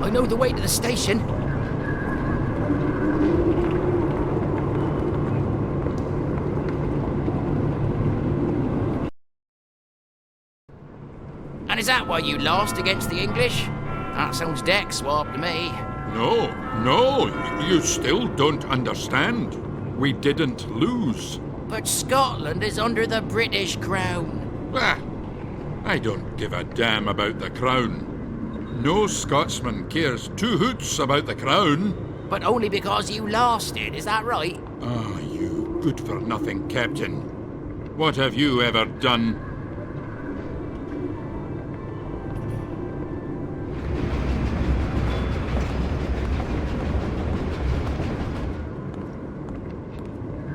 I know the way to the station. And is that why you lost against the English? That sounds deck swap to me. No, you still don't understand. We didn't lose. But Scotland is under the British crown. Ah, I don't give a damn about the crown. No Scotsman cares two hoots about the crown. But only because you lost it, is that right? Ah, you good-for-nothing captain. What have you ever done?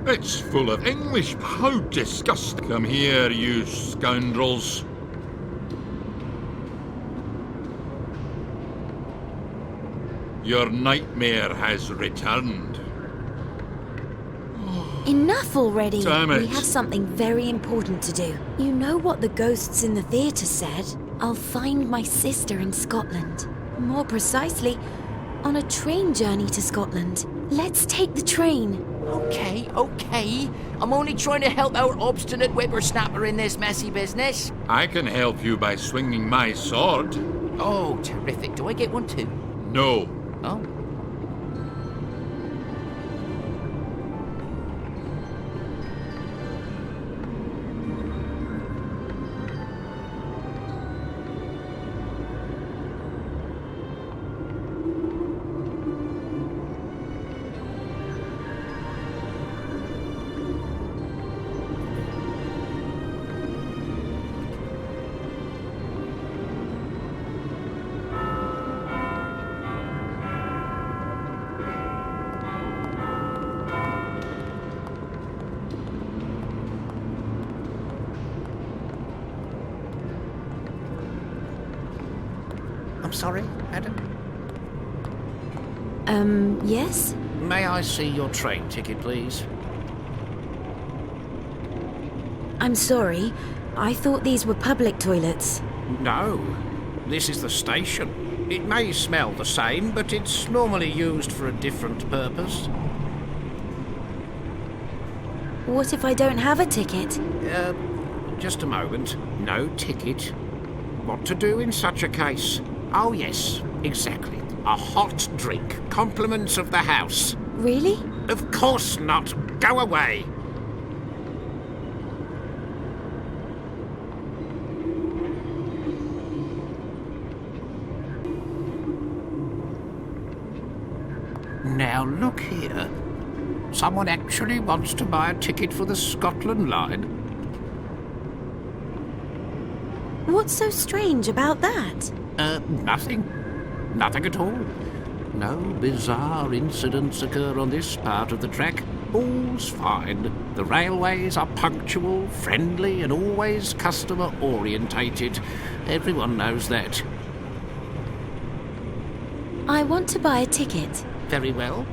It's full of English. How disgusting. Come here, you scoundrels. Your nightmare has returned. Enough already. Damn it. We have something very important to do. You know what the ghosts in the theatre said? I'll find my sister in Scotland. More precisely, on a train journey to Scotland. Let's take the train. Okay. I'm only trying to help our obstinate whippersnapper in this messy business. I can help you by swinging my sword. Oh, terrific. Do I get one too? No. Oh. I'm sorry, madam. Yes? May I see your train ticket, please? I'm sorry. I thought these were public toilets. No, this is the station. It may smell the same, but it's normally used for a different purpose. What if I don't have a ticket? Just a moment. No ticket. What to do in such a case? Oh yes, exactly. A hot drink. Compliments of the house. Really? Of course not. Go away. Now look here. Someone actually wants to buy a ticket for the Scotland line. What's so strange about that? Nothing. Nothing at all. No bizarre incidents occur on this part of the track. All's fine. The railways are punctual, friendly, and always customer-orientated. Everyone knows that. I want to buy a ticket. Very well.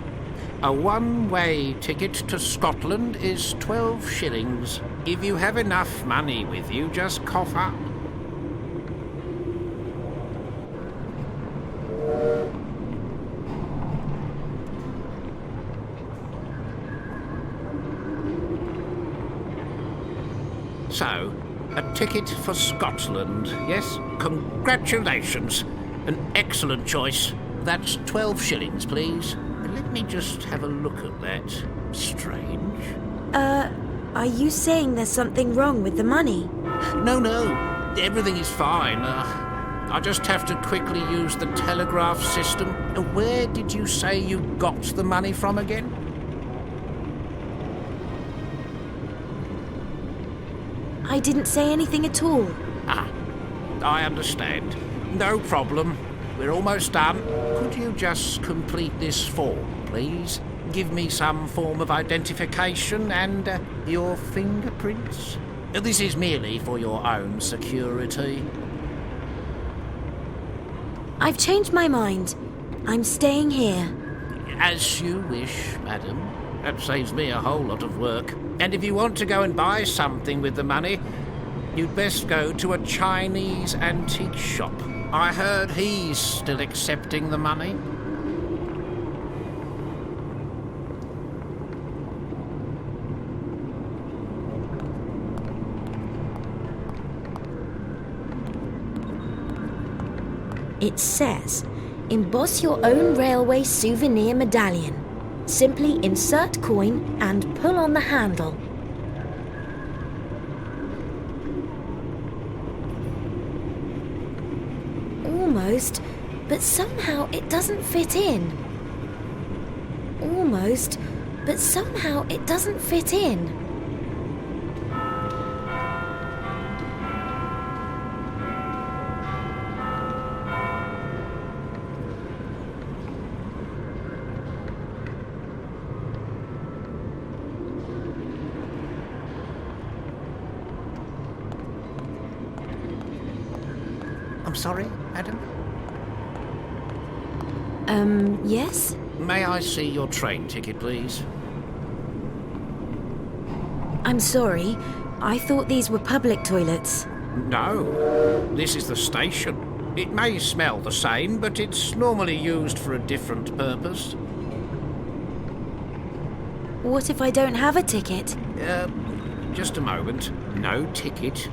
A one-way ticket to Scotland is 12 shillings. If you have enough money with you, just cough up. So, a ticket for Scotland, yes? Congratulations. An excellent choice. That's 12 shillings, please. Let me just have a look at that. Strange. Are you saying there's something wrong with the money? No. Everything is fine. I just have to quickly use the telegraph system. Where did you say you got the money from again? I didn't say anything at all. Ah, I understand. No problem. We're almost done. Could you just complete this form, please? Give me some form of identification and your fingerprints. This is merely for your own security. I've changed my mind. I'm staying here. As you wish, madam. That saves me a whole lot of work. And if you want to go and buy something with the money, you'd best go to a Chinese antique shop. I heard he's still accepting the money. It says, emboss your own railway souvenir medallion. Simply insert coin and pull on the handle. Almost, but somehow it doesn't fit in. Almost, but somehow it doesn't fit in. I'm sorry, madam? Yes? May I see your train ticket, please? I'm sorry. I thought these were public toilets. No, this is the station. It may smell the same, but it's normally used for a different purpose. What if I don't have a ticket? Just a moment. No ticket.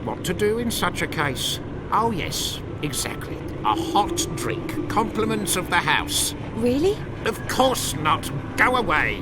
What to do in such a case? Oh, yes, exactly. A hot drink. Compliments of the house. Really? Of course not. Go away.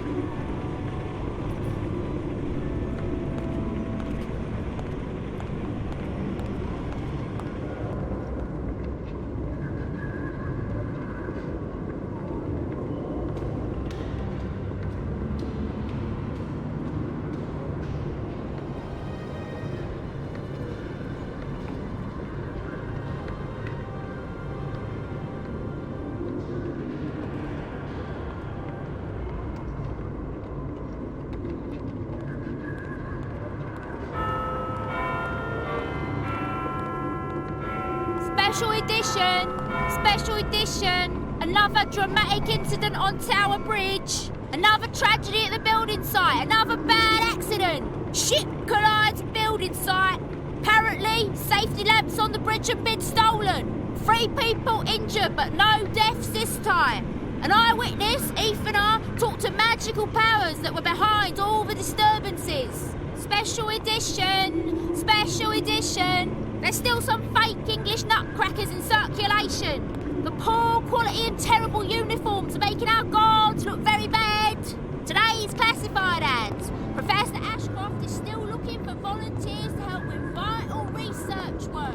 Special edition! Special edition! Another dramatic incident on Tower Bridge! Another tragedy at the building site! Another bad accident! Ship collides building site! Apparently, safety lamps on the bridge have been stolen! 3 people injured, but no deaths this time! An eyewitness, Ethan R., talked to magical powers that were behind all the disturbances! Special edition! Special edition! There's still some fake English nutcrackers in circulation. The poor quality and terrible uniforms are making our guards look very bad. Today's classified ads. Professor Ashcroft is still looking for volunteers to help with vital research work.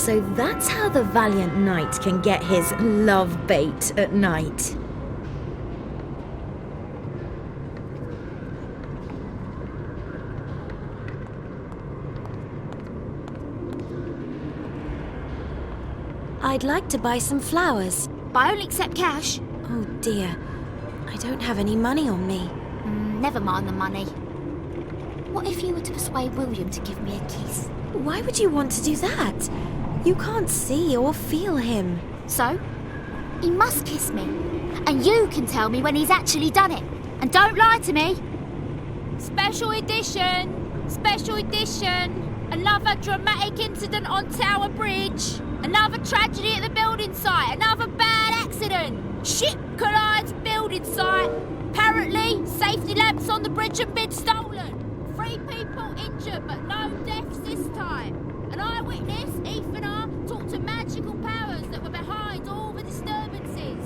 So that's how the valiant knight can get his love bait at night. I'd like to buy some flowers. But I only accept cash. Oh dear, I don't have any money on me. Never mind the money. What if you were to persuade William to give me a kiss? Why would you want to do that? You can't see or feel him. So, he must kiss me. And you can tell me when he's actually done it. And don't lie to me. Special edition! Special edition! Another dramatic incident on Tower Bridge! Another tragedy at the building site! Another bad accident! Ship collides building site! Apparently, safety lamps on the bridge have been stolen! 3 people injured, but no deaths this time! An eyewitness, Ethan R., talked to magical powers that were behind all the disturbances!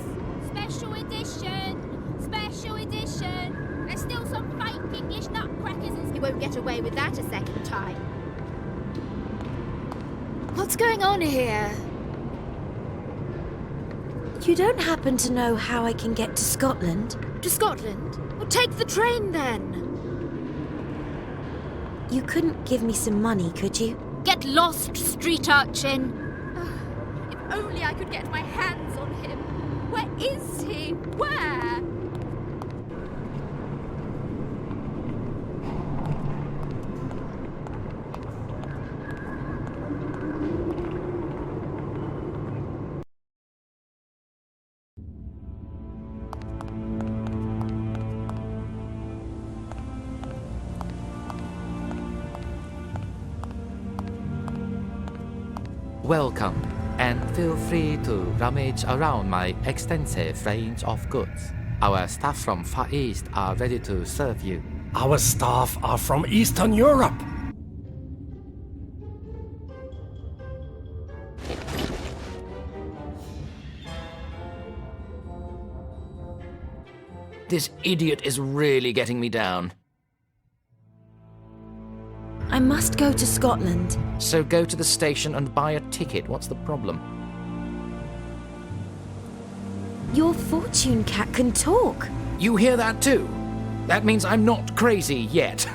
Special edition! Special edition! There's still some fake English nutcrackers and you won't get away with that a second time. What's going on here? You don't happen to know how I can get to Scotland? To Scotland? Well, take the train then. You couldn't give me some money, could you? Get lost, street urchin. If only I could get my hands on him. Where is he? Where? Welcome, and feel free to rummage around my extensive range of goods. Our staff from Far East are ready to serve you. Our staff are from Eastern Europe. This idiot is really getting me down. I must go to Scotland. So go to the station and buy a ticket. What's the problem? Your fortune cat can talk. You hear that too? That means I'm not crazy yet.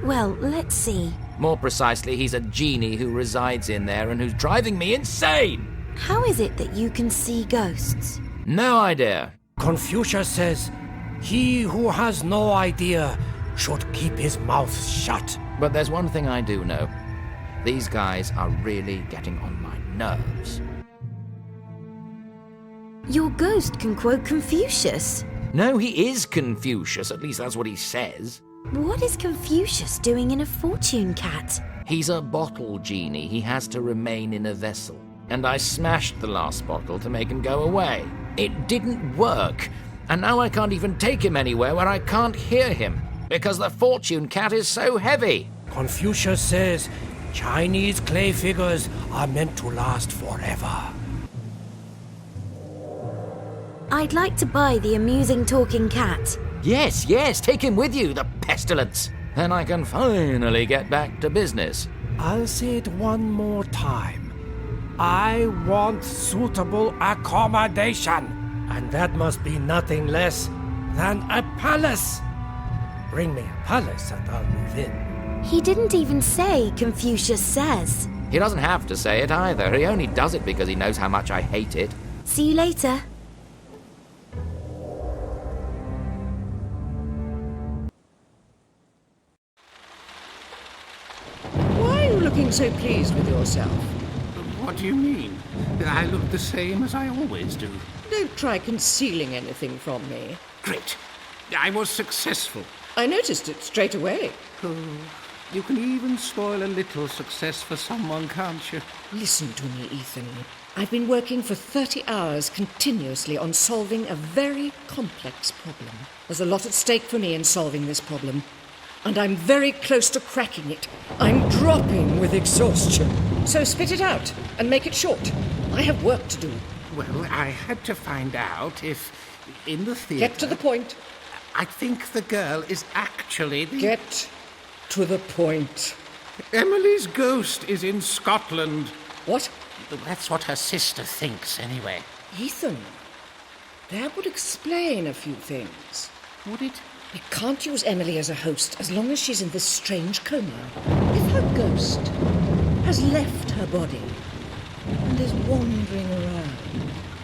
Well, let's see. More precisely, he's a genie who resides in there and who's driving me insane. How is it that you can see ghosts? No idea. Confucius says, "He who has no idea should keep his mouth shut." But there's one thing I do know. These guys are really getting on my nerves. Your ghost can quote Confucius. No, he is Confucius. At least that's what he says. What is Confucius doing in a fortune cat? He's a bottle genie. He has to remain in a vessel. And I smashed the last bottle to make him go away. It didn't work. And now I can't even take him anywhere where I can't hear him. Because the fortune cat is so heavy. Confucius says Chinese clay figures are meant to last forever. I'd like to buy the amusing talking cat. Yes, take him with you, the pestilence. Then I can finally get back to business. I'll say it one more time. I want suitable accommodation. And that must be nothing less than a palace. Bring me a palace and I'll move in. He didn't even say Confucius says. He doesn't have to say it either. He only does it because he knows how much I hate it. See you later. Why are you looking so pleased with yourself? What do you mean? I look the same as I always do. Don't try concealing anything from me. Great. I was successful. I noticed it straight away. Oh, you can even spoil a little success for someone, can't you? Listen to me, Ethan. I've been working for 30 hours continuously on solving a very complex problem. There's a lot at stake for me in solving this problem, and I'm very close to cracking it. I'm dropping with exhaustion. So spit it out and make it short. I have work to do. Well, I had to find out if, in the theatre... Get to the point. I think the girl is actually the... Get to the point. Emily's ghost is in Scotland. What? That's what her sister thinks, anyway. Ethan, that would explain a few things. Would it? We can't use Emily as a host as long as she's in this strange coma. If her ghost has left her body and is wandering around,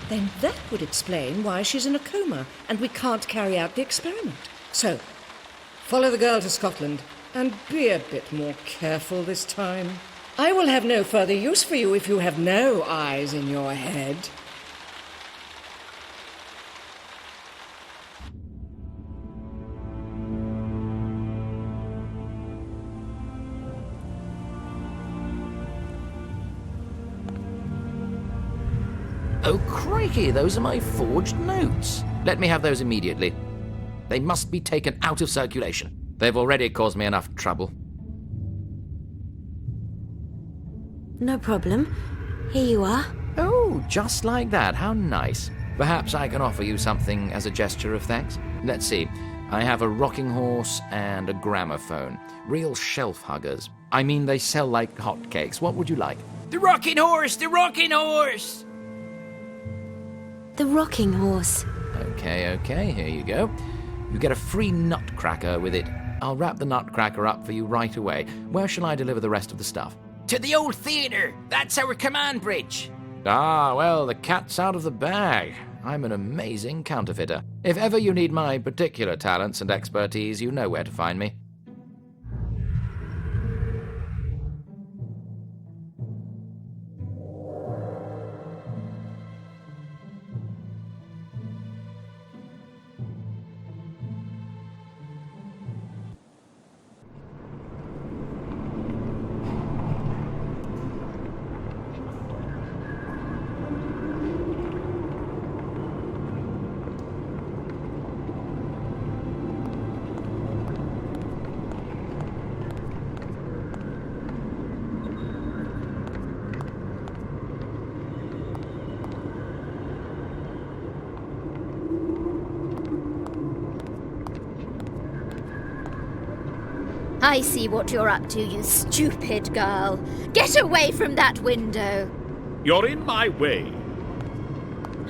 then that would explain why she's in a coma and we can't carry out the experiment. So, follow the girl to Scotland and be a bit more careful this time. I will have no further use for you if you have no eyes in your head. Oh, crikey, those are my forged notes. Let me have those immediately. They must be taken out of circulation. They've already caused me enough trouble. No problem. Here you are. Oh, just like that. How nice. Perhaps I can offer you something as a gesture of thanks. Let's see. I have a rocking horse and a gramophone. Real shelf huggers. I mean, they sell like hotcakes. What would you like? The rocking horse! The rocking horse! The rocking horse. Okay, here you go. You get a free nutcracker with it. I'll wrap the nutcracker up for you right away. Where shall I deliver the rest of the stuff? To the old theatre! That's our command bridge! Ah, well, the cat's out of the bag. I'm an amazing counterfeiter. If ever you need my particular talents and expertise, you know where to find me. I see what you're up to, you stupid girl. Get away from that window. You're in my way.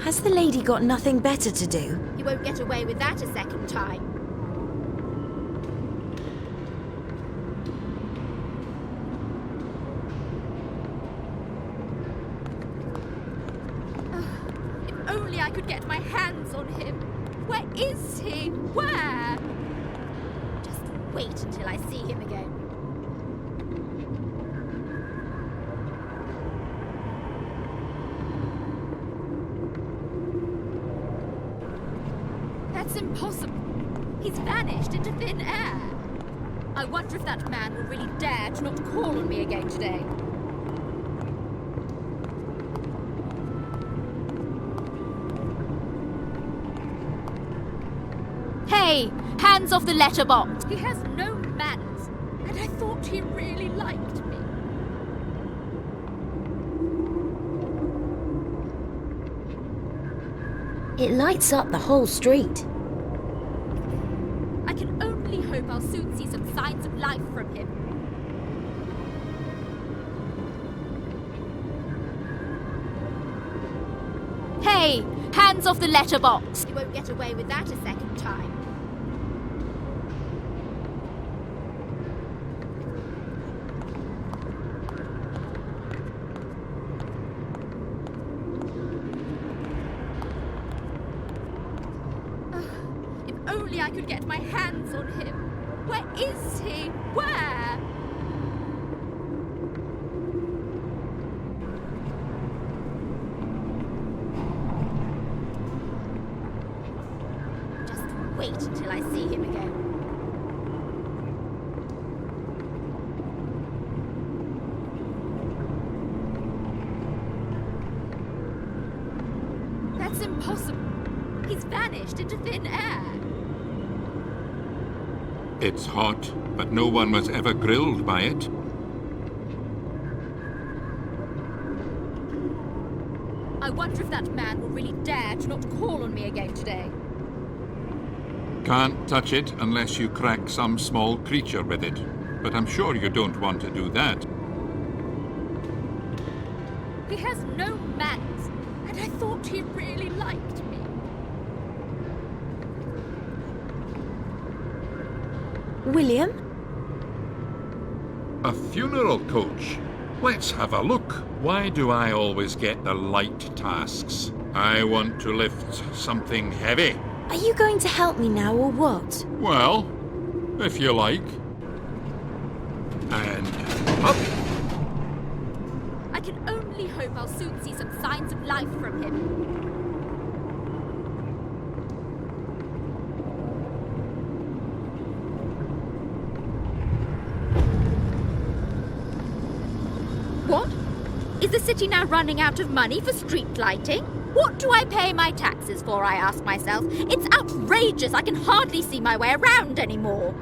Has the lady got nothing better to do? You won't get away with that a second time. If only I could get my hands on him. Where is he? Where? Just wait until I see him again. That's impossible. He's vanished into thin air. I wonder if that man will really dare to not call on me again today. Hey, hands off the letterbox. He has no manners, and I thought he really liked me. It lights up the whole street. I can only hope I'll soon see some signs of life from him. Hey, hands off the letterbox. You won't get away with that a second time. If only I could get my hands on him. Where is he? Where? Just wait until I see him again. That's impossible. He's vanished into thin air. It's hot, but no one was ever grilled by it. I wonder if that man will really dare to not call on me again today. Can't touch it unless you crack some small creature with it. But I'm sure you don't want to do that. He has no manners, and I thought he really liked me. William? A funeral coach? Let's have a look. Why do I always get the light tasks? I want to lift something heavy. Are you going to help me now or what? Well, if you like. And up. I can only hope I'll soon see some signs of life from him. What? Is the city now running out of money for street lighting? What do I pay my taxes for, I ask myself? It's outrageous. I can hardly see my way around anymore.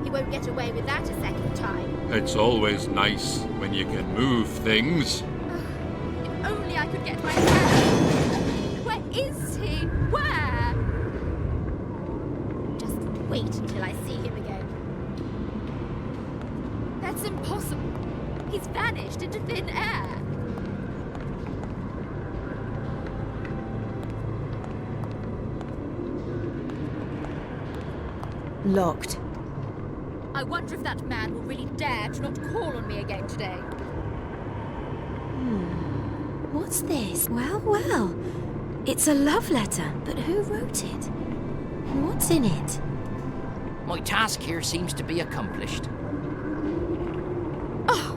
He won't get away with that a second time. It's always nice when you can move things. If only I could get my hand. Where is he? Where? Just wait until I see him again. That's impossible. He's vanished into thin air. Locked. I wonder if that man will really dare to not call on me again today. What's this? Well. It's a love letter, but who wrote it? What's in it? My task here seems to be accomplished. Oh,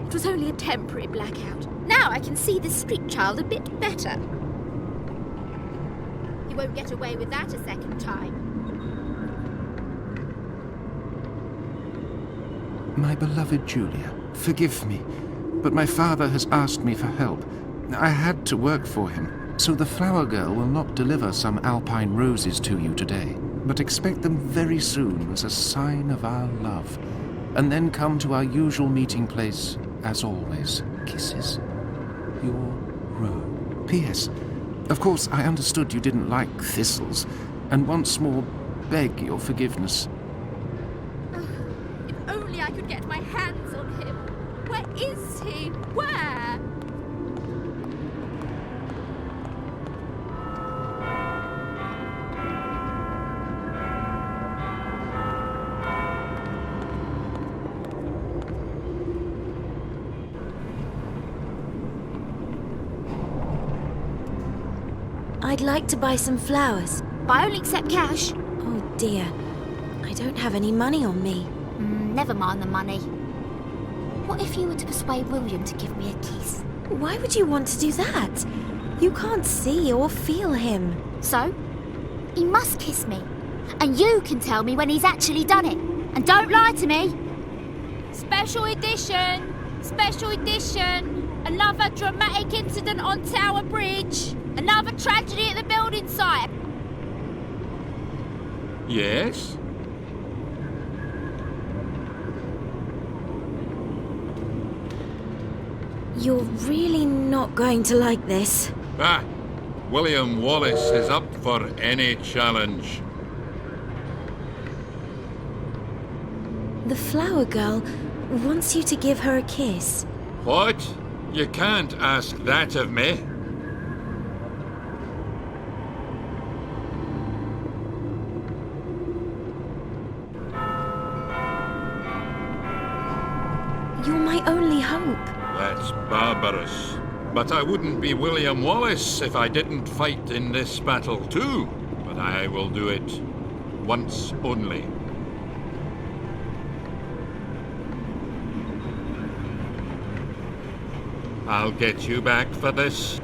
it was only a temporary blackout. Now I can see this street child a bit better. He won't get away with that a second time. My beloved Julia, forgive me, but my father has asked me for help. I had to work for him, so the flower girl will not deliver some alpine roses to you today, but expect them very soon as a sign of our love, and then come to our usual meeting place, as always. Kisses. Your Ro. P.S. Of course, I understood you didn't like thistles, and once more beg your forgiveness. If only I could get my hands on him. Where is he? Where? I'd like to buy some flowers. But I only accept cash. Oh dear. I don't have any money on me. Never mind the money. What if you were to persuade William to give me a kiss? Why would you want to do that? You can't see or feel him. So? He must kiss me. And you can tell me when he's actually done it. And don't lie to me. Special edition! Special edition! Another dramatic incident on Tower Bridge! Another tragedy at the building site! Yes? You're really not going to like this. Ah, William Wallace is up for any challenge. The flower girl wants you to give her a kiss. What? You can't ask that of me. You're my only hope. That's barbarous. But I wouldn't be William Wallace if I didn't fight in this battle too. But I will do it once only. I'll get you back for this.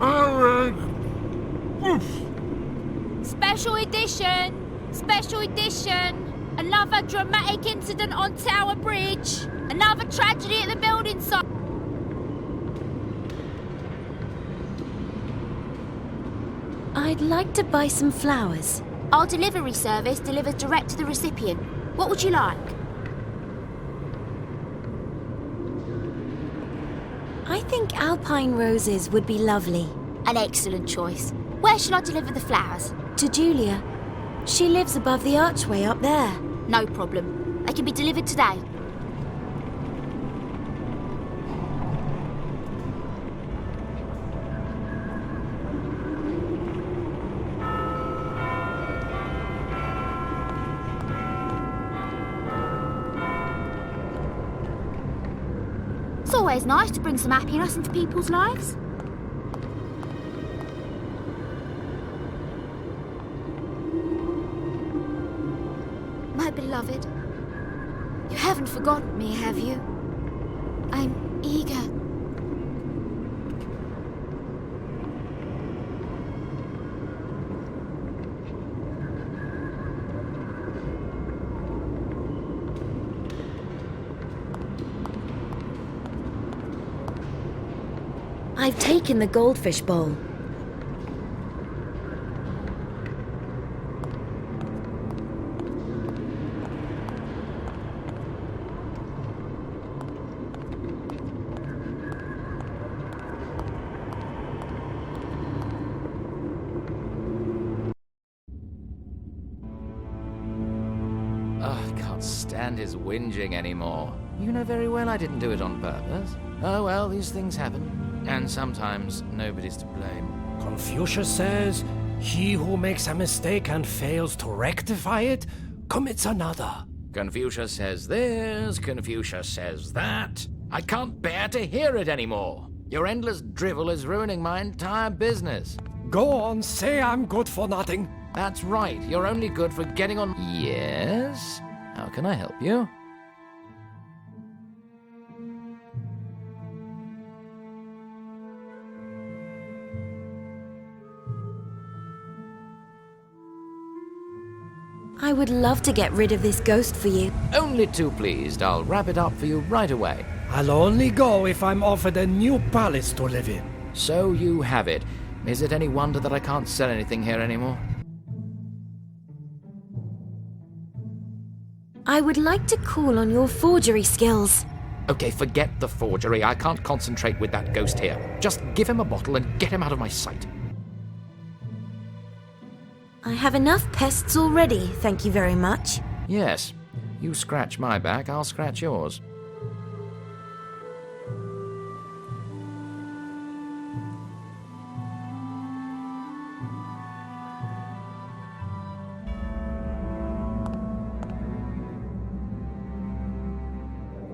All right. Special edition! Special edition! Another dramatic incident on Tower Bridge! Another tragedy at the building site! I'd like to buy some flowers. Our delivery service delivers direct to the recipient. What would you like? I think alpine roses would be lovely. An excellent choice. Where shall I deliver the flowers? To Julia. She lives above the archway up there. No problem. They can be delivered today. It's always nice to bring some happiness into people's lives. My beloved, you haven't forgotten me, have you? I'm eager. I've taken the goldfish bowl. Oh, I can't stand his whinging anymore. You know very well I didn't do it on purpose. Oh well, these things happen. And sometimes nobody's to blame. Confucius says, he who makes a mistake and fails to rectify it commits another. Confucius says this, Confucius says that. I can't bear to hear it anymore. Your endless drivel is ruining my entire business. Go on, say I'm good for nothing. That's right, you're only good for getting on... Yes? How can I help you? I would love to get rid of this ghost for you. Only too pleased. I'll wrap it up for you right away. I'll only go if I'm offered a new palace to live in. So you have it. Is it any wonder that I can't sell anything here anymore? I would like to call on your forgery skills. Okay, forget the forgery. I can't concentrate with that ghost here. Just give him a bottle and get him out of my sight. I have enough pests already, thank you very much. Yes. You scratch my back, I'll scratch yours.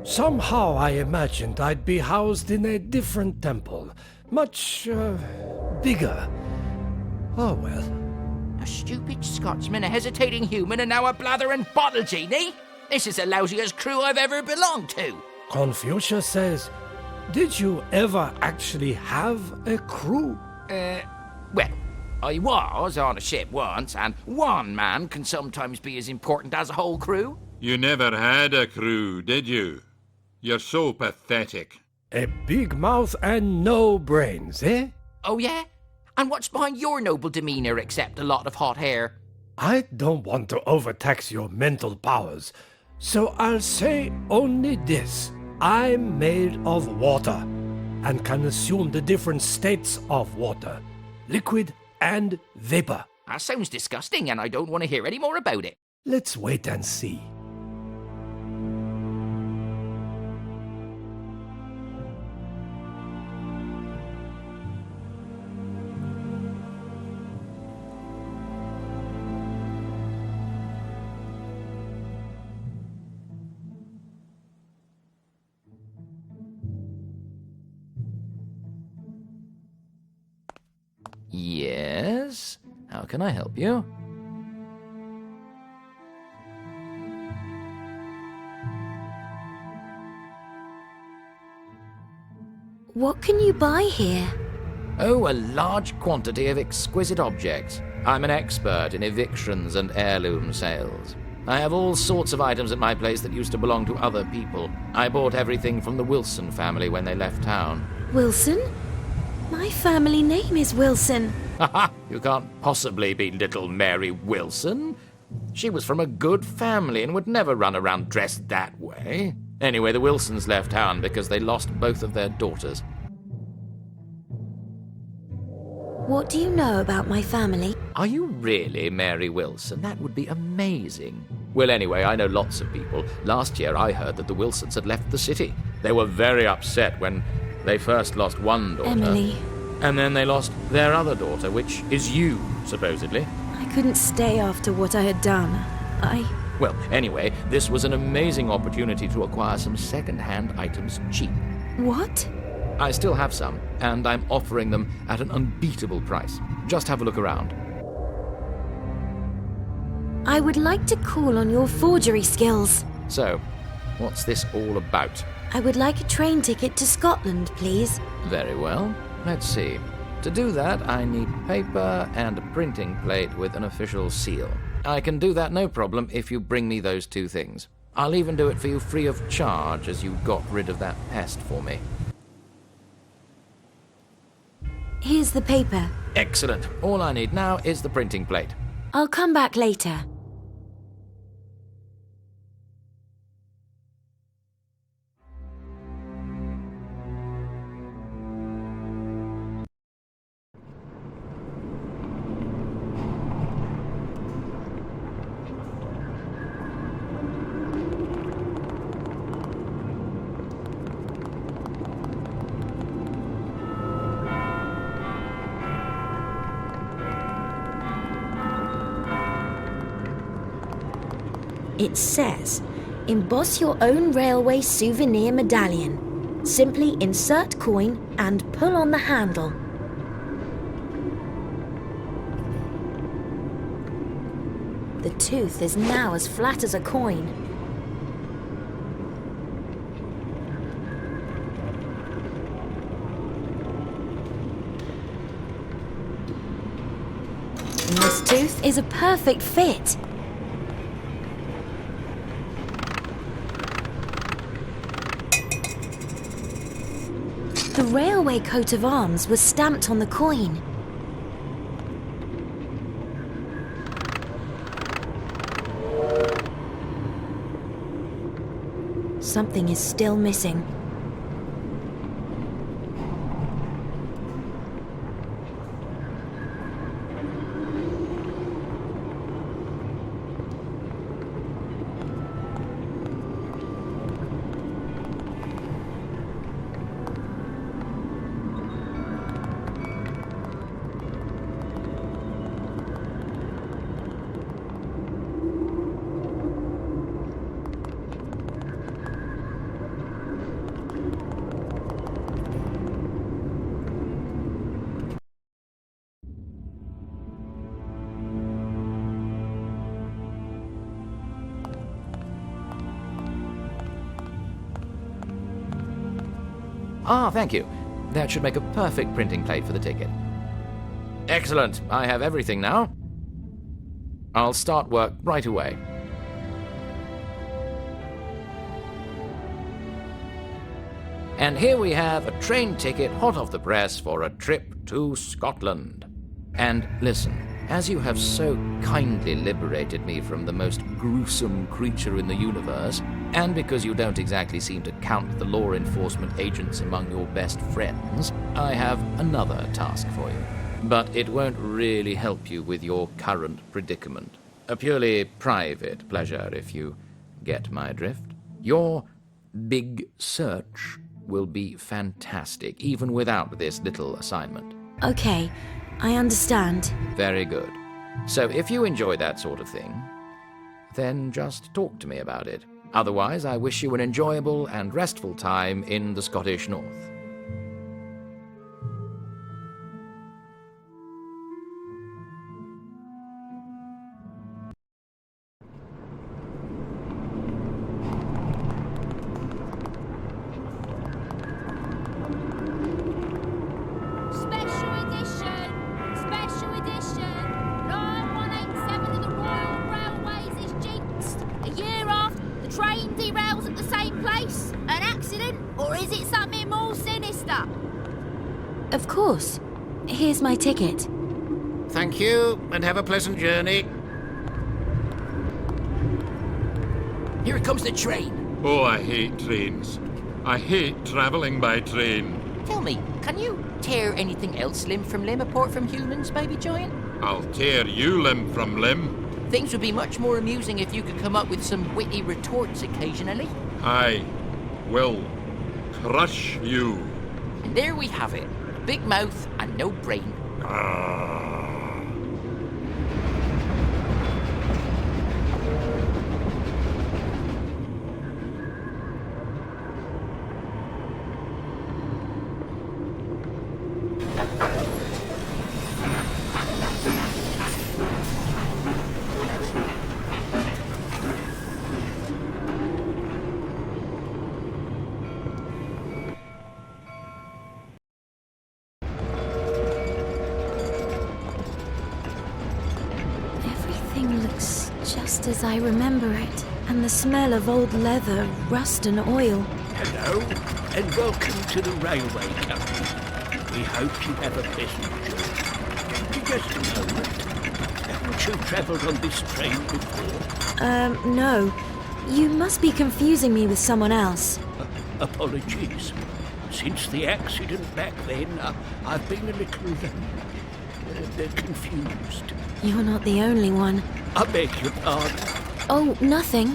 Somehow I imagined I'd be housed in a different temple. Much, bigger. Oh well. A stupid Scotsman, a hesitating human, and now a blathering bottle genie? This is the lousiest crew I've ever belonged to. Confucius says, did you ever actually have a crew? Well, I was on a ship once, and one man can sometimes be as important as a whole crew. You never had a crew, did you? You're so pathetic. A big mouth and no brains, eh? Oh, yeah? And what's behind your noble demeanor except a lot of hot hair? I don't want to overtax your mental powers, so I'll say only this. I'm made of water, and can assume the different states of water, liquid and vapor. That sounds disgusting, and I don't want to hear any more about it. Let's wait and see. Yes? How can I help you? What can you buy here? Oh, a large quantity of exquisite objects. I'm an expert in evictions and heirloom sales. I have all sorts of items at my place that used to belong to other people. I bought everything from the Wilson family when they left town. Wilson? My family name is Wilson. Haha, you can't possibly be little Mary Wilson. She was from a good family and would never run around dressed that way. Anyway, the Wilsons left town because they lost both of their daughters. What do you know about my family? Are you really Mary Wilson? That would be amazing. Well, anyway, I know lots of people. Last year I heard that the Wilsons had left the city. They were very upset when they first lost one daughter. Emily. And then they lost their other daughter, which is you, supposedly. I couldn't stay after what I had done. Well, anyway, this was an amazing opportunity to acquire some second-hand items cheap. What? I still have some, and I'm offering them at an unbeatable price. Just have a look around. I would like to call on your forgery skills. So, what's this all about? I would like a train ticket to Scotland, please. Very well. Let's see. To do that, I need paper and a printing plate with an official seal. I can do that no problem if you bring me those two things. I'll even do it for you free of charge, as you got rid of that pest for me. Here's the paper. Excellent. All I need now is the printing plate. I'll come back later. It says, emboss your own railway souvenir medallion. Simply insert coin and pull on the handle. The tooth is now as flat as a coin. And this tooth is a perfect fit. The railway coat of arms was stamped on the coin. Something is still missing. Ah, thank you. That should make a perfect printing plate for the ticket. Excellent. I have everything now. I'll start work right away. And here we have a train ticket hot off the press for a trip to Scotland. And listen, as you have so kindly liberated me from the most gruesome creature in the universe, and because you don't exactly seem to count the law enforcement agents among your best friends, I have another task for you. But it won't really help you with your current predicament. A purely private pleasure, if you get my drift. Your big search will be fantastic, even without this little assignment. Okay, I understand. Very good. So if you enjoy that sort of thing, then just talk to me about it. Otherwise, I wish you an enjoyable and restful time in the Scottish North. Special edition! Special edition! Line 187 of the Royal Railways is jinxed. A year after, the train derails at the same place. An accident? Or is it something more sinister? Of course. Here's my ticket. Thank you, and have a pleasant journey. Here comes the train. Oh, I hate trains. I hate travelling by train. Tell me, can you tear anything else limb from limb apart from humans, baby giant? I'll tear you limb from limb. Things would be much more amusing if you could come up with some witty retorts occasionally. I will crush you. And there we have it. A big mouth and no brain. Everything looks just as I remember it, and the smell of old leather, rust and oil. Hello, and welcome to the railway company. We hope you have a pleasant journey. Just a moment. Haven't you travelled on this train before? No. You must be confusing me with someone else. Apologies. Since the accident back then, I've been a little confused. You're not the only one. I beg your pardon. Oh, nothing.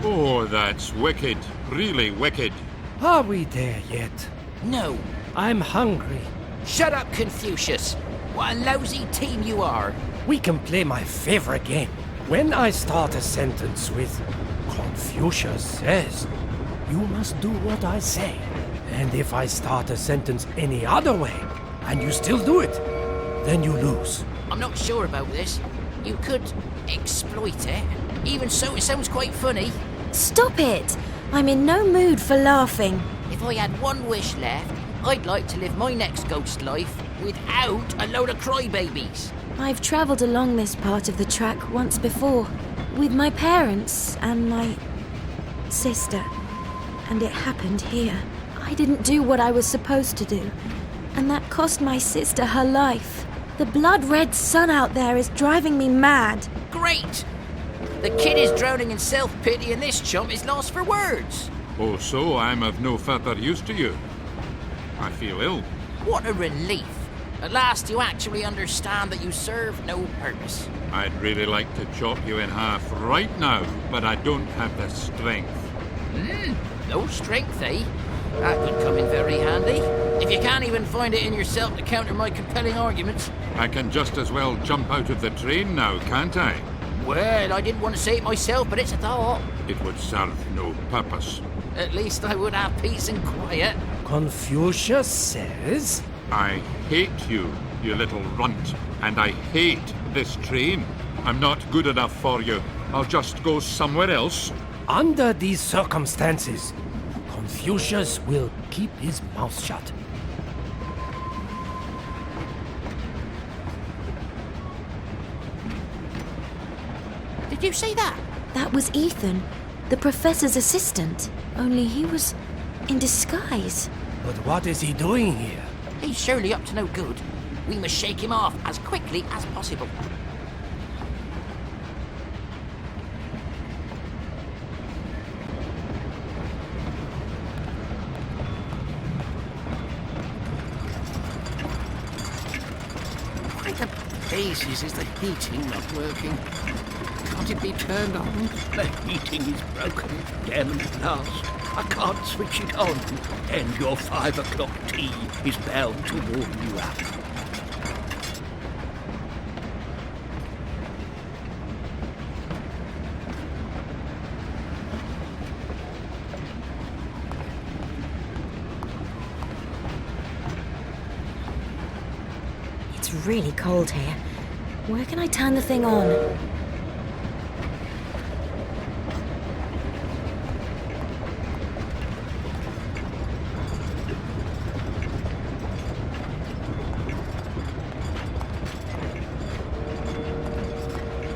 Oh, that's wicked. Really wicked. Are we there yet? No. I'm hungry. Shut up, Confucius. What a lousy team you are. We can play my favorite game. When I start a sentence with Confucius says, you must do what I say. And if I start a sentence any other way, and you still do it, then you lose. I'm not sure about this. You could exploit it. Even so, it sounds quite funny. Stop it! I'm in no mood for laughing. If I had one wish left, I'd like to live my next ghost life without a load of crybabies. I've travelled along this part of the track once before, with my parents and my sister, and it happened here. I didn't do what I was supposed to do, and that cost my sister her life. The blood-red sun out there is driving me mad. Great! The kid is drowning in self-pity and this chump is lost for words. Oh, so I'm of no further use to you. I feel ill. What a relief. At last you actually understand that you serve no purpose. I'd really like to chop you in half right now, but I don't have the strength. No strength, eh? That could come in very handy. If you can't even find it in yourself to counter my compelling arguments. I can just as well jump out of the train now, can't I? Well, I didn't want to say it myself, but it's a thought. It would serve no purpose. At least I would have peace and quiet. Confucius says... I hate you, you little runt, and I hate this train. I'm not good enough for you. I'll just go somewhere else. Under these circumstances, Confucius will keep his mouth shut. Did you say that? That was Ethan, the professor's assistant. Only he was in disguise. But what is he doing here? He's surely up to no good. We must shake him off as quickly as possible. Why the blazes is the heating not working? Can't it be turned on? The heating is broken. Damn it, last. I can't switch it on. And your 5 o'clock tea is bound to warm you up. It's really cold here. Where can I turn the thing on?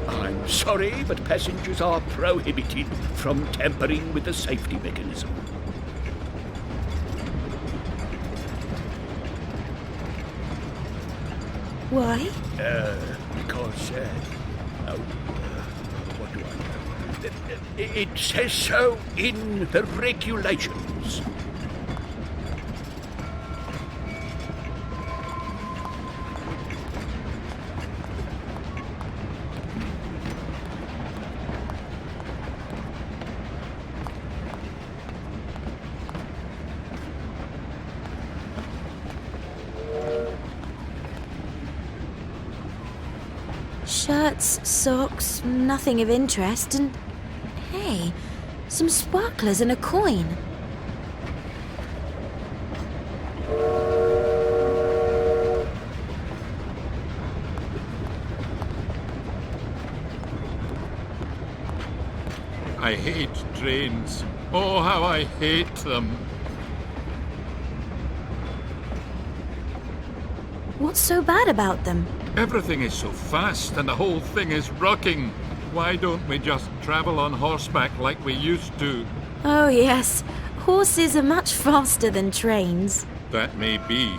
I'm sorry, but passengers are prohibited from tampering with the safety mechanism. Why? Because, what do I know? It says so in the regulations. Shirts, socks, nothing of interest, and hey, some sparklers and a coin. I hate trains. Oh, how I hate them. What's so bad about them? Everything is so fast and the whole thing is rocking. Why don't we just travel on horseback like we used to? Oh yes, horses are much faster than trains. That may be,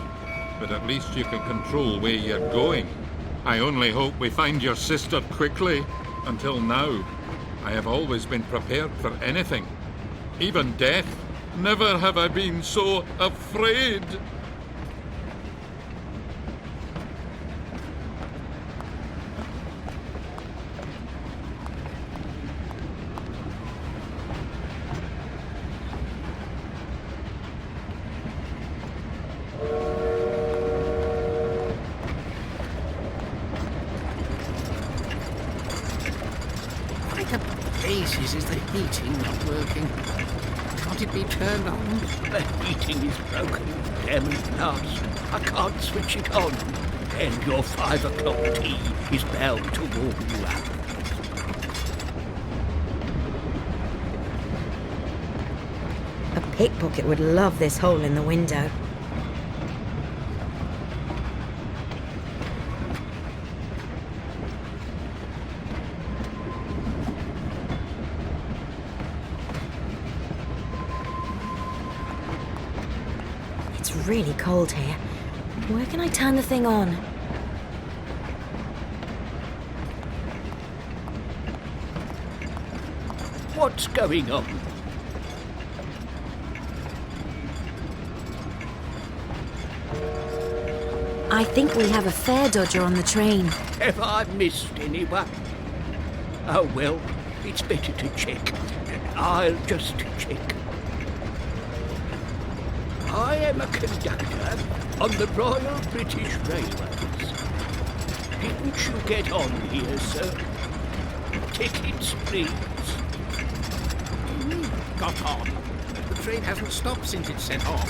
but at least you can control where you're going. I only hope we find your sister quickly. Until now, I have always been prepared for anything. Even death. Never have I been so afraid. Jesus, is the heating not working? Can't it be turned on? The heating is broken. Damn nuts. I can't switch it on. And your 5 o'clock tea is bound to warm you up. A pickpocket would love this hole in the window. It's really cold here. Where can I turn the thing on? What's going on? I think we have a fare dodger on the train. Have I missed anyone? Oh well, it's better to check. I'll just check. I am a conductor on the Royal British Railways. Didn't you get on here, sir? Tickets, please. Got on. The train hasn't stopped since it set off.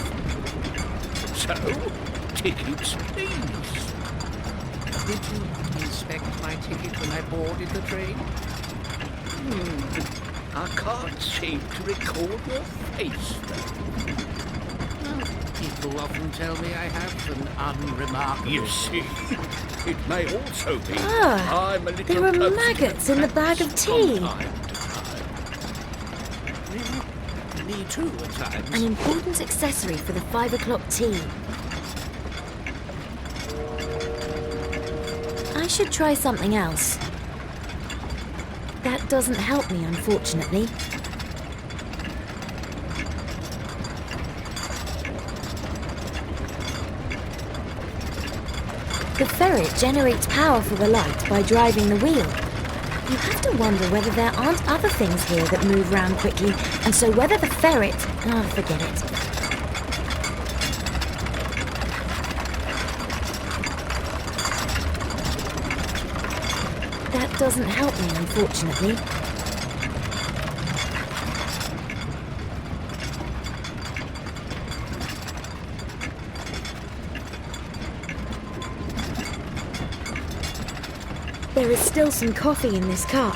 So, tickets, please. Did you inspect my ticket when I boarded the train? I can't seem to recall your face, though. People often tell me I have an unremarkable... You see, it may also be Ah, I'm a little there are close maggots to in the bag of from tea. time to time. Me too, at times. An important accessory for the 5 o'clock tea. I should try something else. That doesn't help me, unfortunately. The ferret generates power for the light by driving the wheel. You have to wonder whether there aren't other things here that move round quickly, and so whether the ferret... Oh, forget it. That doesn't help me, unfortunately. There is still some coffee in this cup.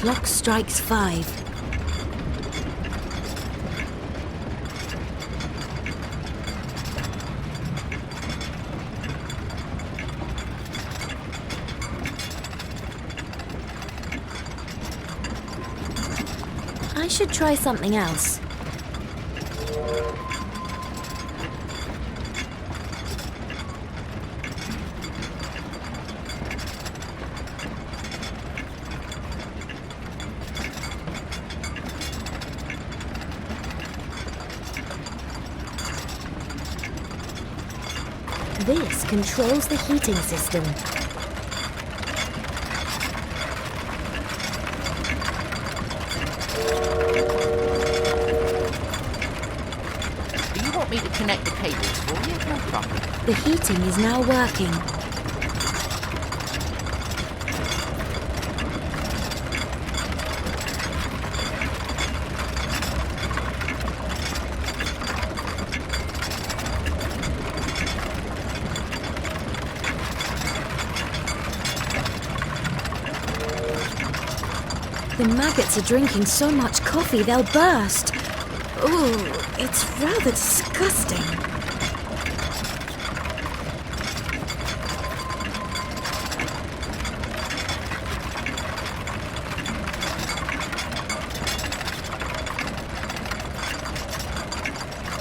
clock strikes 5. I should try something else. This controls the heating system. Do you want me to connect the cables for you? No problem. The heating is now working. The maggots are drinking so much coffee they'll burst. Ooh, it's rather disgusting.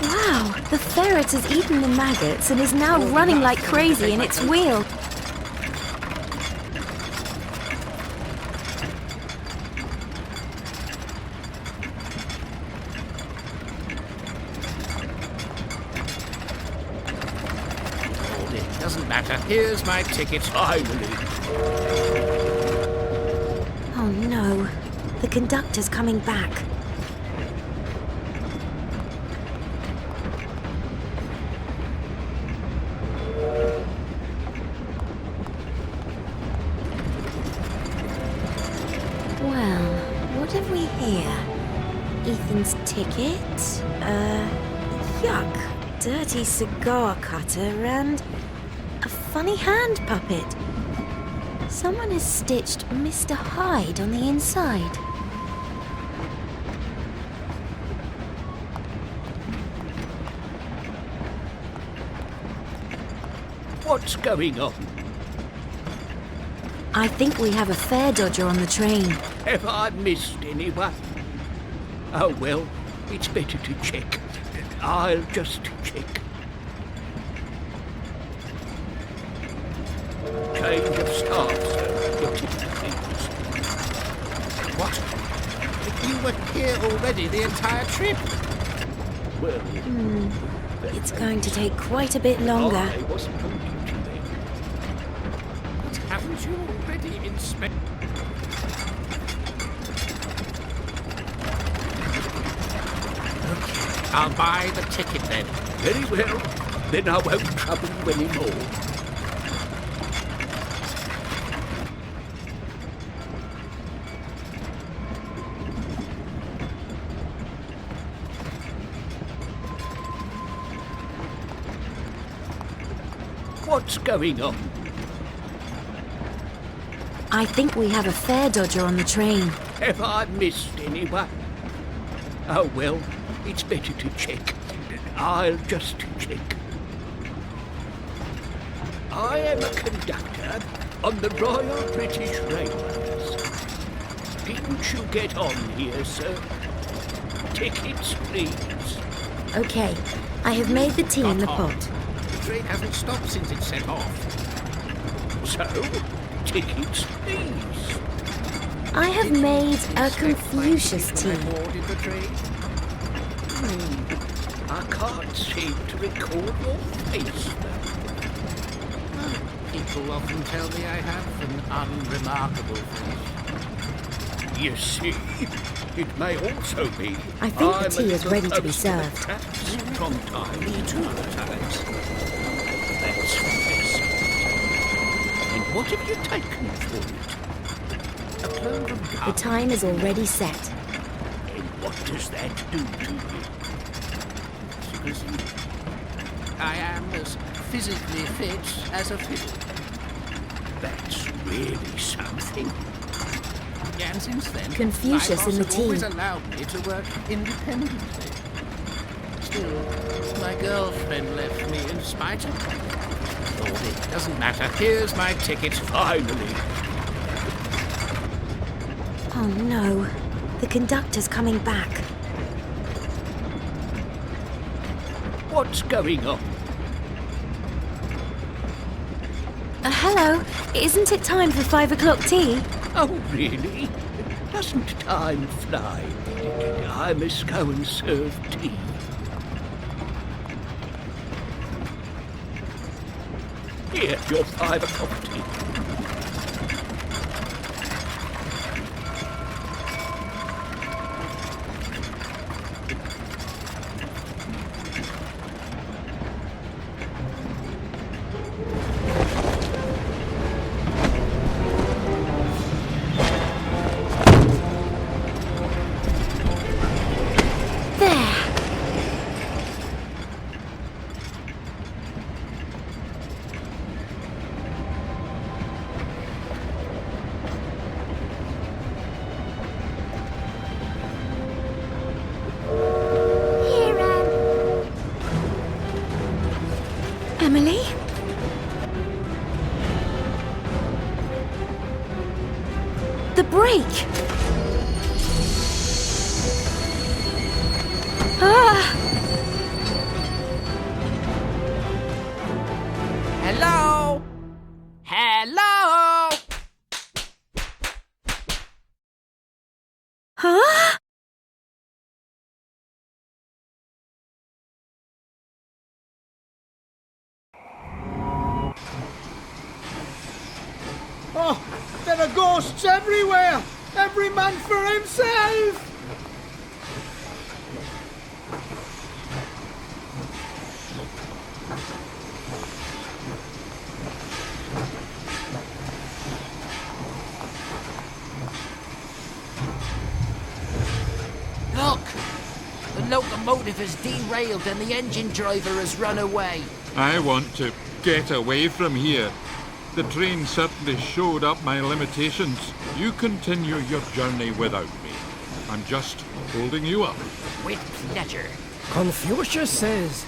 Wow, the ferret has eaten the maggots and is now running like crazy in its wheel. Doesn't matter. Here's my ticket. Finally. Oh no, the conductor's coming back. Well, what have we here? Ethan's ticket? Yuck. Dirty cigar cutter and a funny hand puppet. Someone has stitched Mr. Hyde on the inside. What's going on? I think we have a fare dodger on the train. Have I missed anyone? Oh well, it's better to check. I'll just check. Change of staff, sir. Your ticket, please. What? You were here already the entire trip? Well, It's going to take quite a bit longer. I wasn't on duty then. But haven't you already inspected? Okay, I'll buy the ticket then. Very well. Then I won't trouble you anymore. What's going on? I think we have a fare dodger on the train. Have I missed anyone? Oh well, it's better to check. I'll just check. I am a conductor on the Royal British Railways. Didn't you get on here, sir? Tickets, please. Okay, I have made the tea in the pot. The train hasn't stopped since it set off. So, tickets, please. I have made a Confucius tea. Boarded the train? I can't seem to record your face, though. People often tell me I have an unremarkable face. You see, it may also be. I think the I'm tea a is little ready to be close the served. taps from time to time. That's fascinating. And what have you taken for it? A cloven The cup. time is already set. And what does that do to you? I am as physically fit as a fiddle. That's really something. And since then, Confucius my boss in the have always team. allowed me to work independently. Still, my girlfriend left me in spite of me. Thought it doesn't matter. Here's my ticket. Finally. Oh no. The conductor's coming back. What's going on? Hello. Isn't it time for 5 o'clock tea? Oh, really? Doesn't time fly? I must go and serve tea. Here, your 5 o'clock tea. Emily? The brake! Ah! Hello? Hello? Huh? Oh, there are ghosts everywhere! Every man for himself! Look! The locomotive has derailed and the engine driver has run away. I want to get away from here. The train certainly showed up my limitations. You continue your journey without me. I'm just holding you up. With pleasure. Confucius says,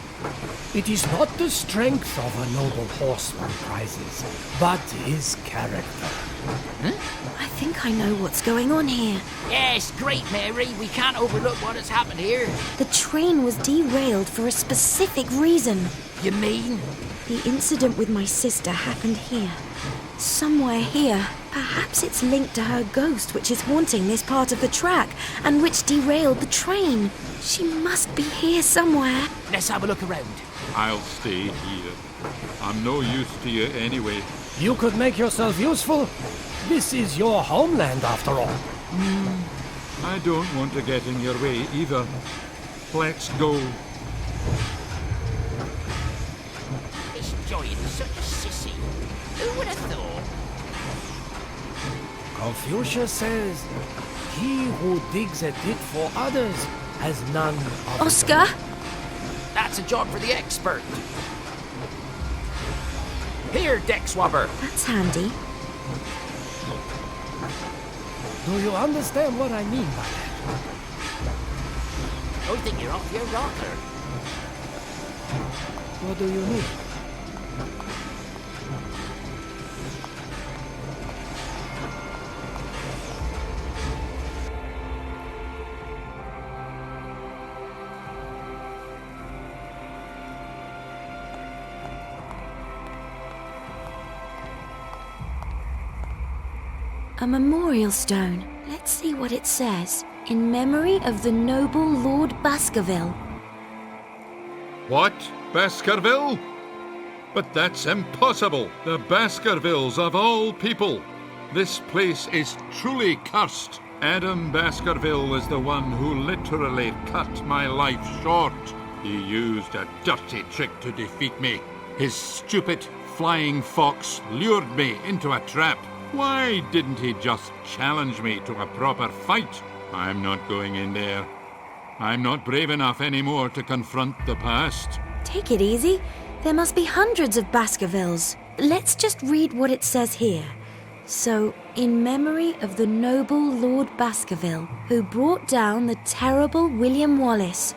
it is not the strength of a noble horseman prizes, but his character. I think I know what's going on here. Yes, great, Mary. We can't overlook what has happened here. The train was derailed for a specific reason. You mean? The incident with my sister happened here. Somewhere here. Perhaps it's linked to her ghost, which is haunting this part of the track, and which derailed the train. She must be here somewhere. Let's have a look around. I'll stay here. I'm no use to you anyway. You could make yourself useful. This is your homeland, after all. I don't want to get in your way either. Let's go. This Joy is such a sissy. Who would have thought? Confucius says, he who digs a pit for others has none of Oscar? That's a job for the expert. Here, deck swabber. That's handy. Do you understand what I mean by that? I think you're off your rocker. What do you mean? A memorial stone. Let's see what it says. In memory of the noble Lord Baskerville. What? Baskerville? But that's impossible. The Baskervilles of all people. This place is truly cursed. Adam Baskerville is the one who literally cut my life short. He used a dirty trick to defeat me. His stupid flying fox lured me into a trap. Why didn't he just challenge me to a proper fight? I'm not going in there. I'm not brave enough anymore to confront the past. Take it easy. There must be hundreds of Baskervilles. Let's just read what it says here. So, in memory of the noble Lord Baskerville, who brought down the terrible William Wallace.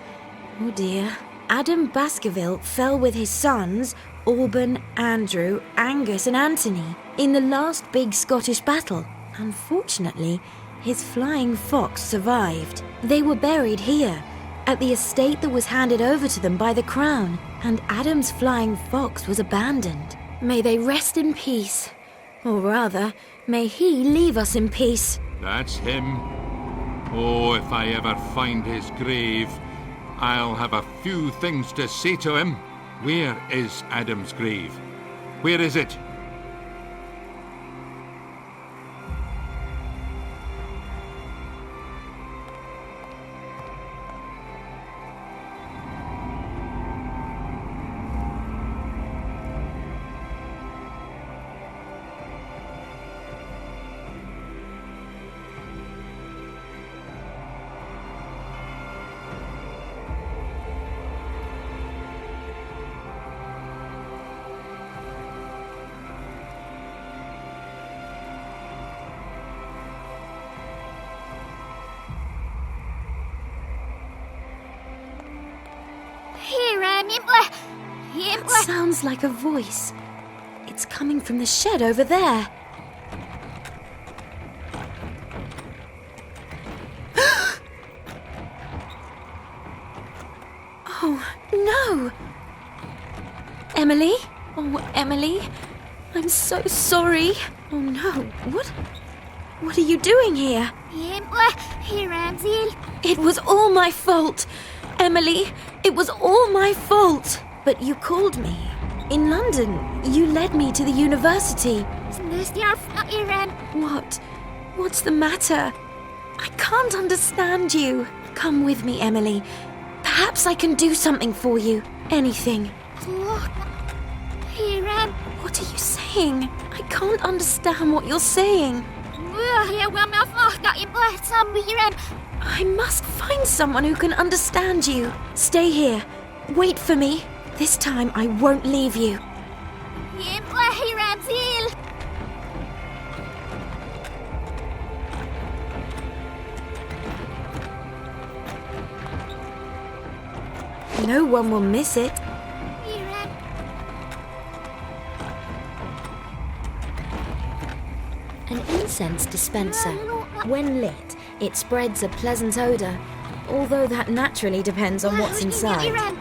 Oh dear. Adam Baskerville fell with his sons, Alban, Andrew, Angus and Anthony, in the last big Scottish battle. Unfortunately, his flying fox survived. They were buried here, at the estate that was handed over to them by the Crown, and Adam's flying fox was abandoned. May they rest in peace. Or rather, may he leave us in peace. That's him. Oh, if I ever find his grave, I'll have a few things to say to him. Where is Adam's grave? Where is it? Here, That sounds like a voice. It's coming from the shed over there. Oh, no! Emily? Oh, Emily. I'm so sorry. Oh, no. What are you doing here? Here, Ramsay. It was all my fault. Emily, it was all my fault. But you called me. In London, you led me to the university. What? What's the matter? I can't understand you. Come with me, Emily. Perhaps I can do something for you. Anything. What are you saying? I can't understand what you're saying. I must find someone who can understand you. Stay here. Wait for me. This time I won't leave you. No one will miss it. An incense dispenser. When lit, it spreads a pleasant odour, although that naturally depends on what's inside.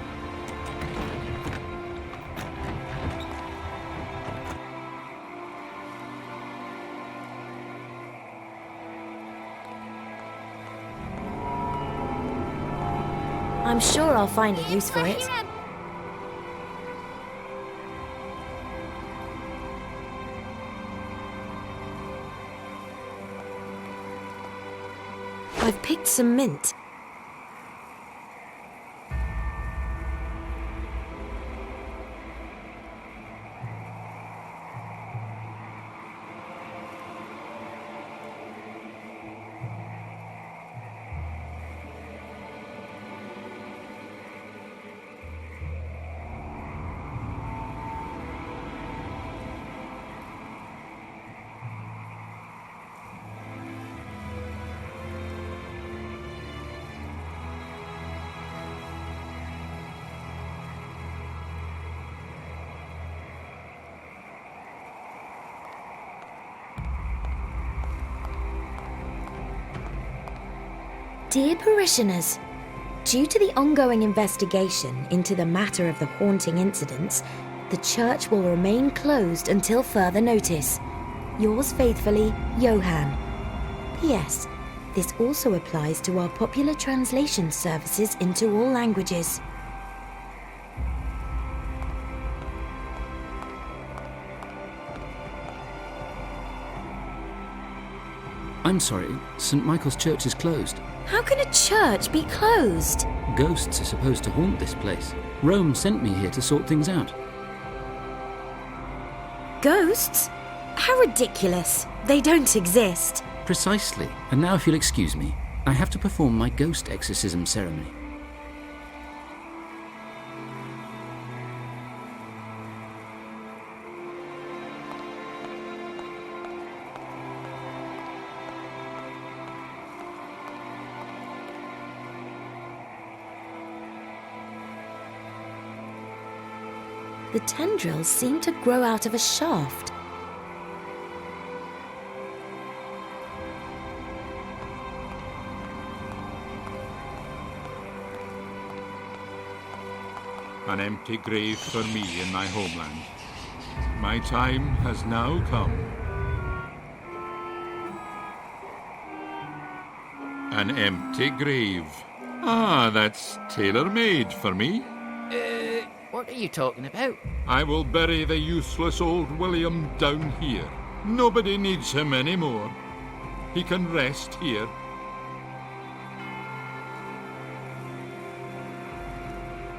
I'm sure I'll find a use for it. I've picked some mint. Dear parishioners, due to the ongoing investigation into the matter of the haunting incidents, the church will remain closed until further notice. Yours faithfully, Johann. P.S. This also applies to our popular translation services into all languages. I'm sorry, St. Michael's Church is closed. How can a church be closed? Ghosts are supposed to haunt this place. Rome sent me here to sort things out. Ghosts? How ridiculous. They don't exist. Precisely. And now if you'll excuse me, I have to perform my ghost exorcism ceremony. the tendrils seem to grow out of a shaft. An empty grave for me in my homeland. My time has now come. An empty grave. Ah, that's tailor-made for me. What are you talking about? I will bury the useless old William down here. Nobody needs him anymore. He can rest here.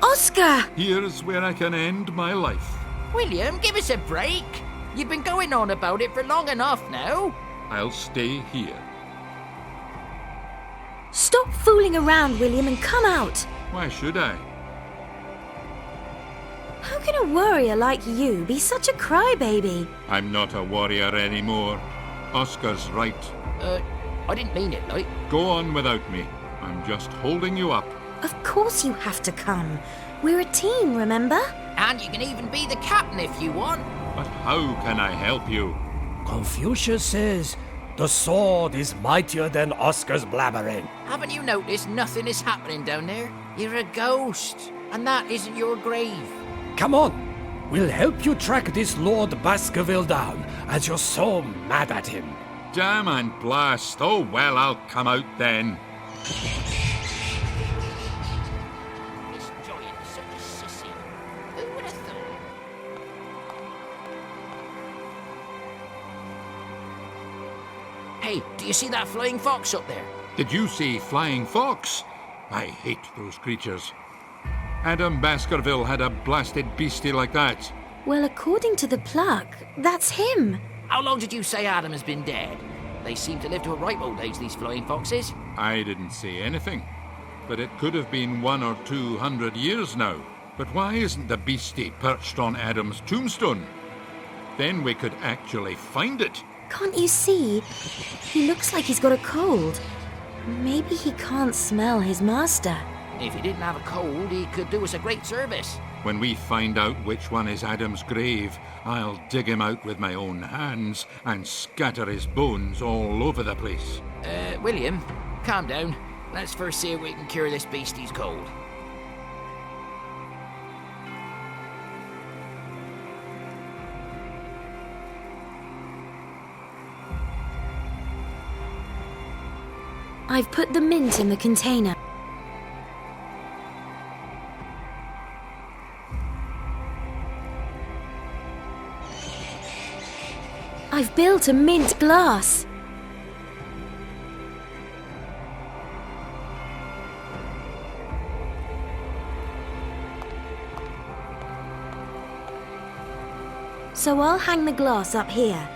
Oscar! Here's where I can end my life. William, give us a break. You've been going on about it for long enough now. I'll stay here. Stop fooling around, William, and come out. Why should I? How can a warrior like you be such a crybaby? I'm not a warrior anymore. Oscar's right. I didn't mean it, like. Go on without me. I'm just holding you up. Of course you have to come. We're a team, remember? And you can even be the captain if you want. But how can I help you? Confucius says the sword is mightier than Oscar's blabbering. Haven't you noticed nothing is happening down there? You're a ghost, and that isn't your grave. Come on, we'll help you track this Lord Baskerville down, as you're so mad at him. Damn and blast. Oh, well, I'll come out then. This giant is such a sissy. Who would have thought? Hey, do you see that flying fox up there? Did you see Flying Fox? I hate those creatures. Adam Baskerville had a blasted beastie like that. Well, according to the plaque, that's him. How long did you say Adam has been dead? They seem to live to a ripe old age, these flying foxes. I didn't say anything, but it could have been 100 or 200 years now. But why isn't the beastie perched on Adam's tombstone? Then we could actually find it. Can't you see? He looks like he's got a cold. Maybe he can't smell his master. If he didn't have a cold, he could do us a great service. When we find out which one is Adam's grave, I'll dig him out with my own hands and scatter his bones all over the place. William, calm down. Let's first see if we can cure this beastie's cold. I've put the mint in the container. I've built a mint glass. So I'll hang the glass up here.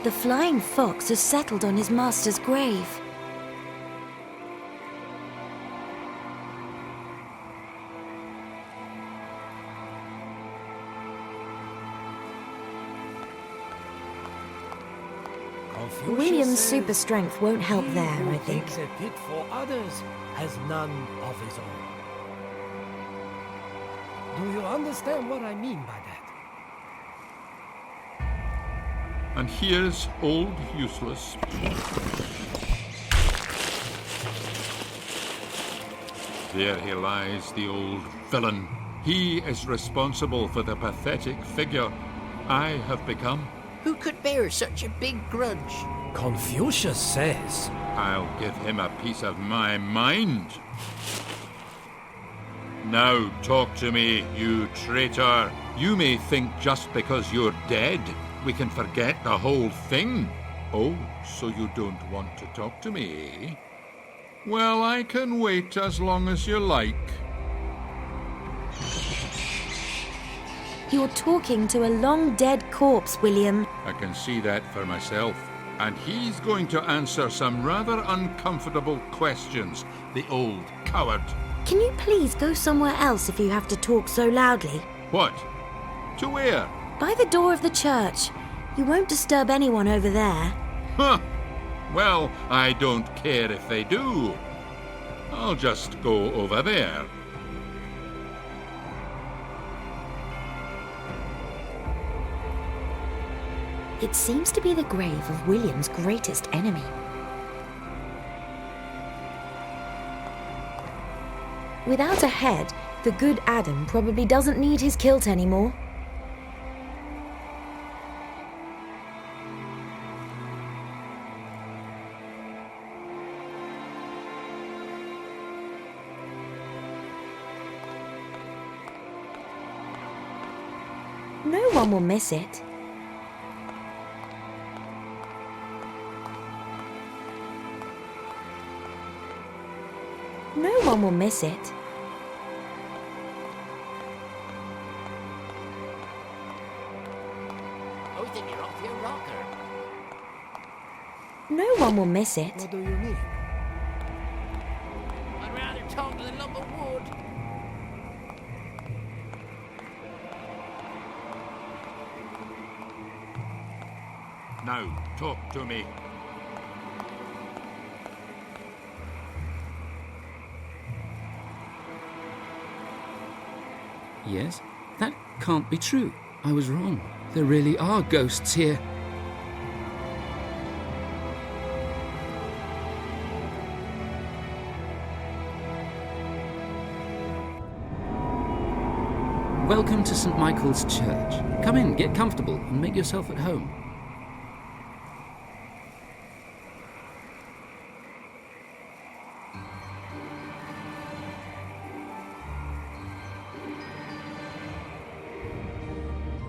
The flying fox has settled on his master's grave. William's super strength won't help there, I think. He who digs a pit for others has none of his own. Do you understand what I mean by that? And here's old Useless. There he lies, the old villain. He is responsible for the pathetic figure I have become. Who could bear such a big grudge? Confucius says. I'll give him a piece of my mind. Now talk to me, you traitor. You may think just because you're dead, we can forget the whole thing. Oh, so you don't want to talk to me, eh? Well, I can wait as long as you like. You're talking to a long-dead corpse, William. I can see that for myself. And he's going to answer some rather uncomfortable questions, the old coward. Can you please go somewhere else if you have to talk so loudly? What? To where? By the door of the church. You won't disturb anyone over there. Huh. Well, I don't care if they do. I'll just go over there. It seems to be the grave of William's greatest enemy. Without a head, the good Adam probably doesn't need his kilt anymore. No one will miss it. No one will miss it. I think you're off your rocker. No one will miss it. What do you mean? I'd rather talk to the lump of wood. Now, talk to me. Yes? That can't be true. I was wrong. There really are ghosts here. Welcome to St. Michael's Church. Come in, get comfortable, and make yourself at home.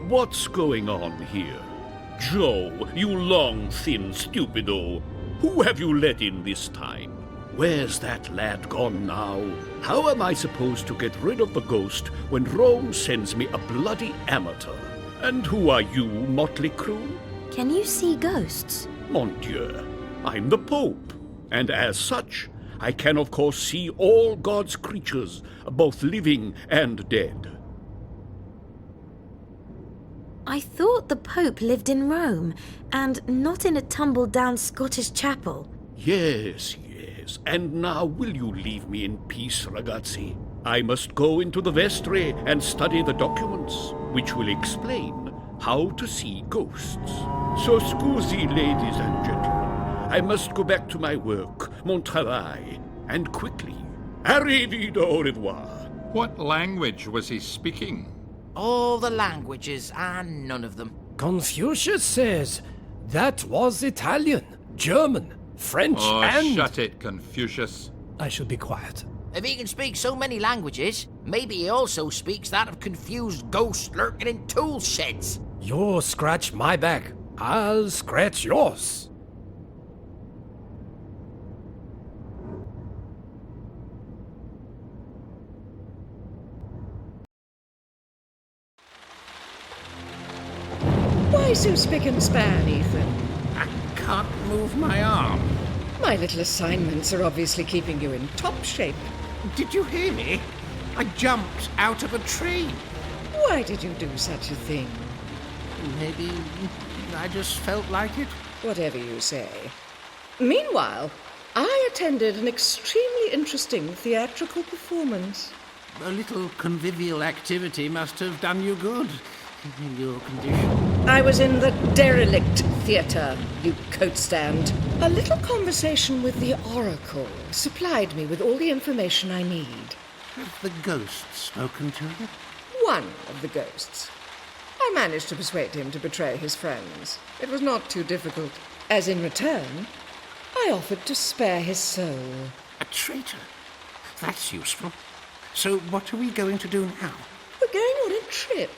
What's going on here? Joe, you long, thin stupido. Who have you let in this time? Where's that lad gone now? How am I supposed to get rid of the ghost when Rome sends me a bloody amateur? And who are you, motley crew? Can you see ghosts? Mon Dieu, I'm the Pope, and as such, I can of course see all God's creatures, both living and dead. I thought the Pope lived in Rome, and not in a tumble-down Scottish chapel. Yes, and now will you leave me in peace, ragazzi? I must go into the vestry and study the documents, which will explain how to see ghosts. So scusi, ladies and gentlemen, I must go back to my work, mon travail, and quickly. Arrivederci, au revoir. What language was he speaking? All the languages and none of them. Confucius says that was Italian, German, French, Oh, and... shut it, Confucius. I should be quiet. If he can speak so many languages, maybe he also speaks that of confused ghosts lurking in tool sheds. You scratch my back, I'll scratch yours. Why so spick and span, Ethan? I can't move my arm. My little assignments are obviously keeping you in top shape. Did you hear me? I jumped out of a tree. Why did you do such a thing? Maybe I just felt like it. Whatever you say. Meanwhile, I attended an extremely interesting theatrical performance. A little convivial activity must have done you good in your condition. I was in the derelict theatre, you coat stand. A little conversation with the Oracle supplied me with all the information I need. Have the ghost spoken to you? One of the ghosts. I managed to persuade him to betray his friends. It was not too difficult, as in return, I offered to spare his soul. A traitor? That's useful. So what are we going to do now? We're going on a trip.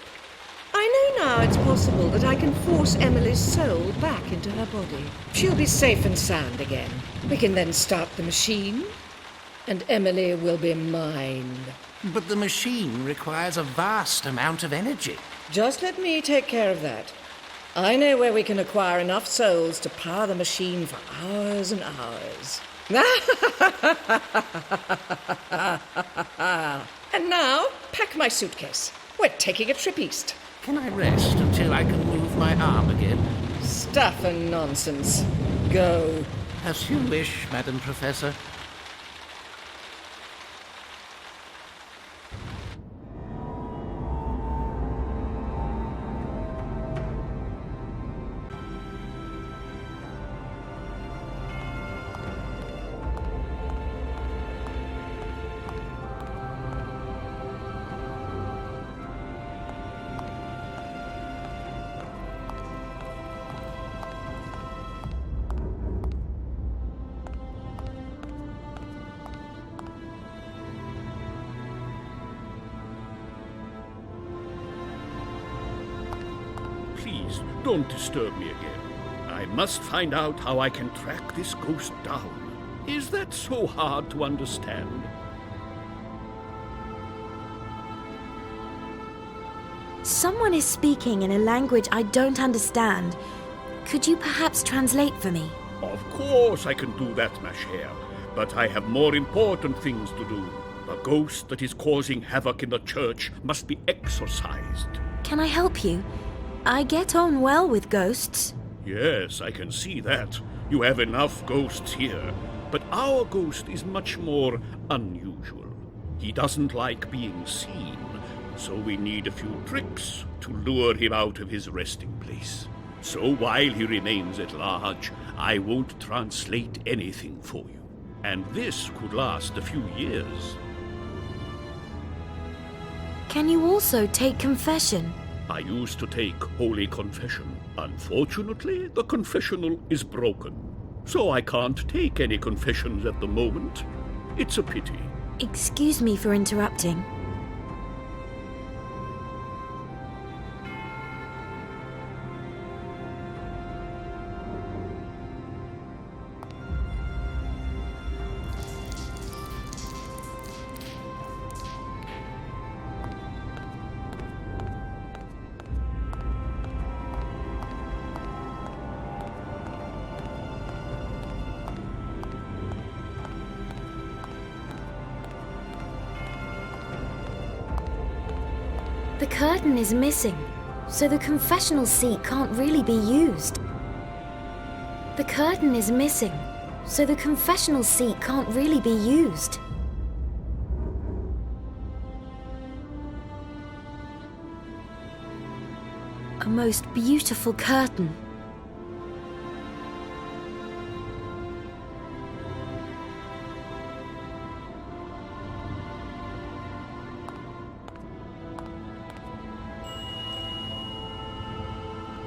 I know now it's possible that I can force Emily's soul back into her body. She'll be safe and sound again. We can then start the machine, and Emily will be mine. But the machine requires a vast amount of energy. Just let me take care of that. I know where we can acquire enough souls to power the machine for hours and hours. And now, pack my suitcase. We're taking a trip east. Can I rest until I can move my arm again? Stuff and nonsense. Go. As you wish, Madam Professor. Please, don't disturb me again. I must find out how I can track this ghost down. Is that so hard to understand? Someone is speaking in a language I don't understand. Could you perhaps translate for me? Of course I can do that, ma chère. But I have more important things to do. The ghost that is causing havoc in the church must be exorcised. Can I help you? I get on well with ghosts. Yes, I can see that. You have enough ghosts here. But our ghost is much more unusual. He doesn't like being seen, so we need a few tricks to lure him out of his resting place. So while he remains at large, I won't translate anything for you. And this could last a few years. Can you also take confession? I used to take Holy Confession. Unfortunately, the confessional is broken. So I can't take any confessions at the moment. It's a pity. Excuse me for interrupting. The curtain is missing, so the confessional seat can't really be used. The curtain is missing, so the confessional seat can't really be used. A most beautiful curtain.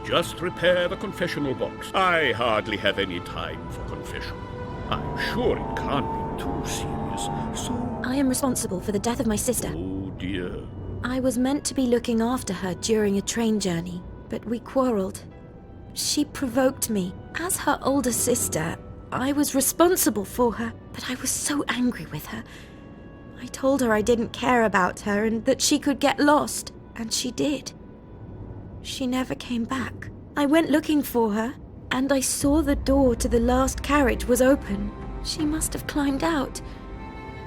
Just repair the confessional box. I hardly have any time for confession. I'm sure it can't be too serious, so... I am responsible for the death of my sister. Oh dear. I was meant to be looking after her during a train journey, but we quarreled. She provoked me. As her older sister, I was responsible for her, but I was so angry with her. I told her I didn't care about her and that she could get lost, and she did. She never came back. I went looking for her, and I saw the door to the last carriage was open. She must have climbed out,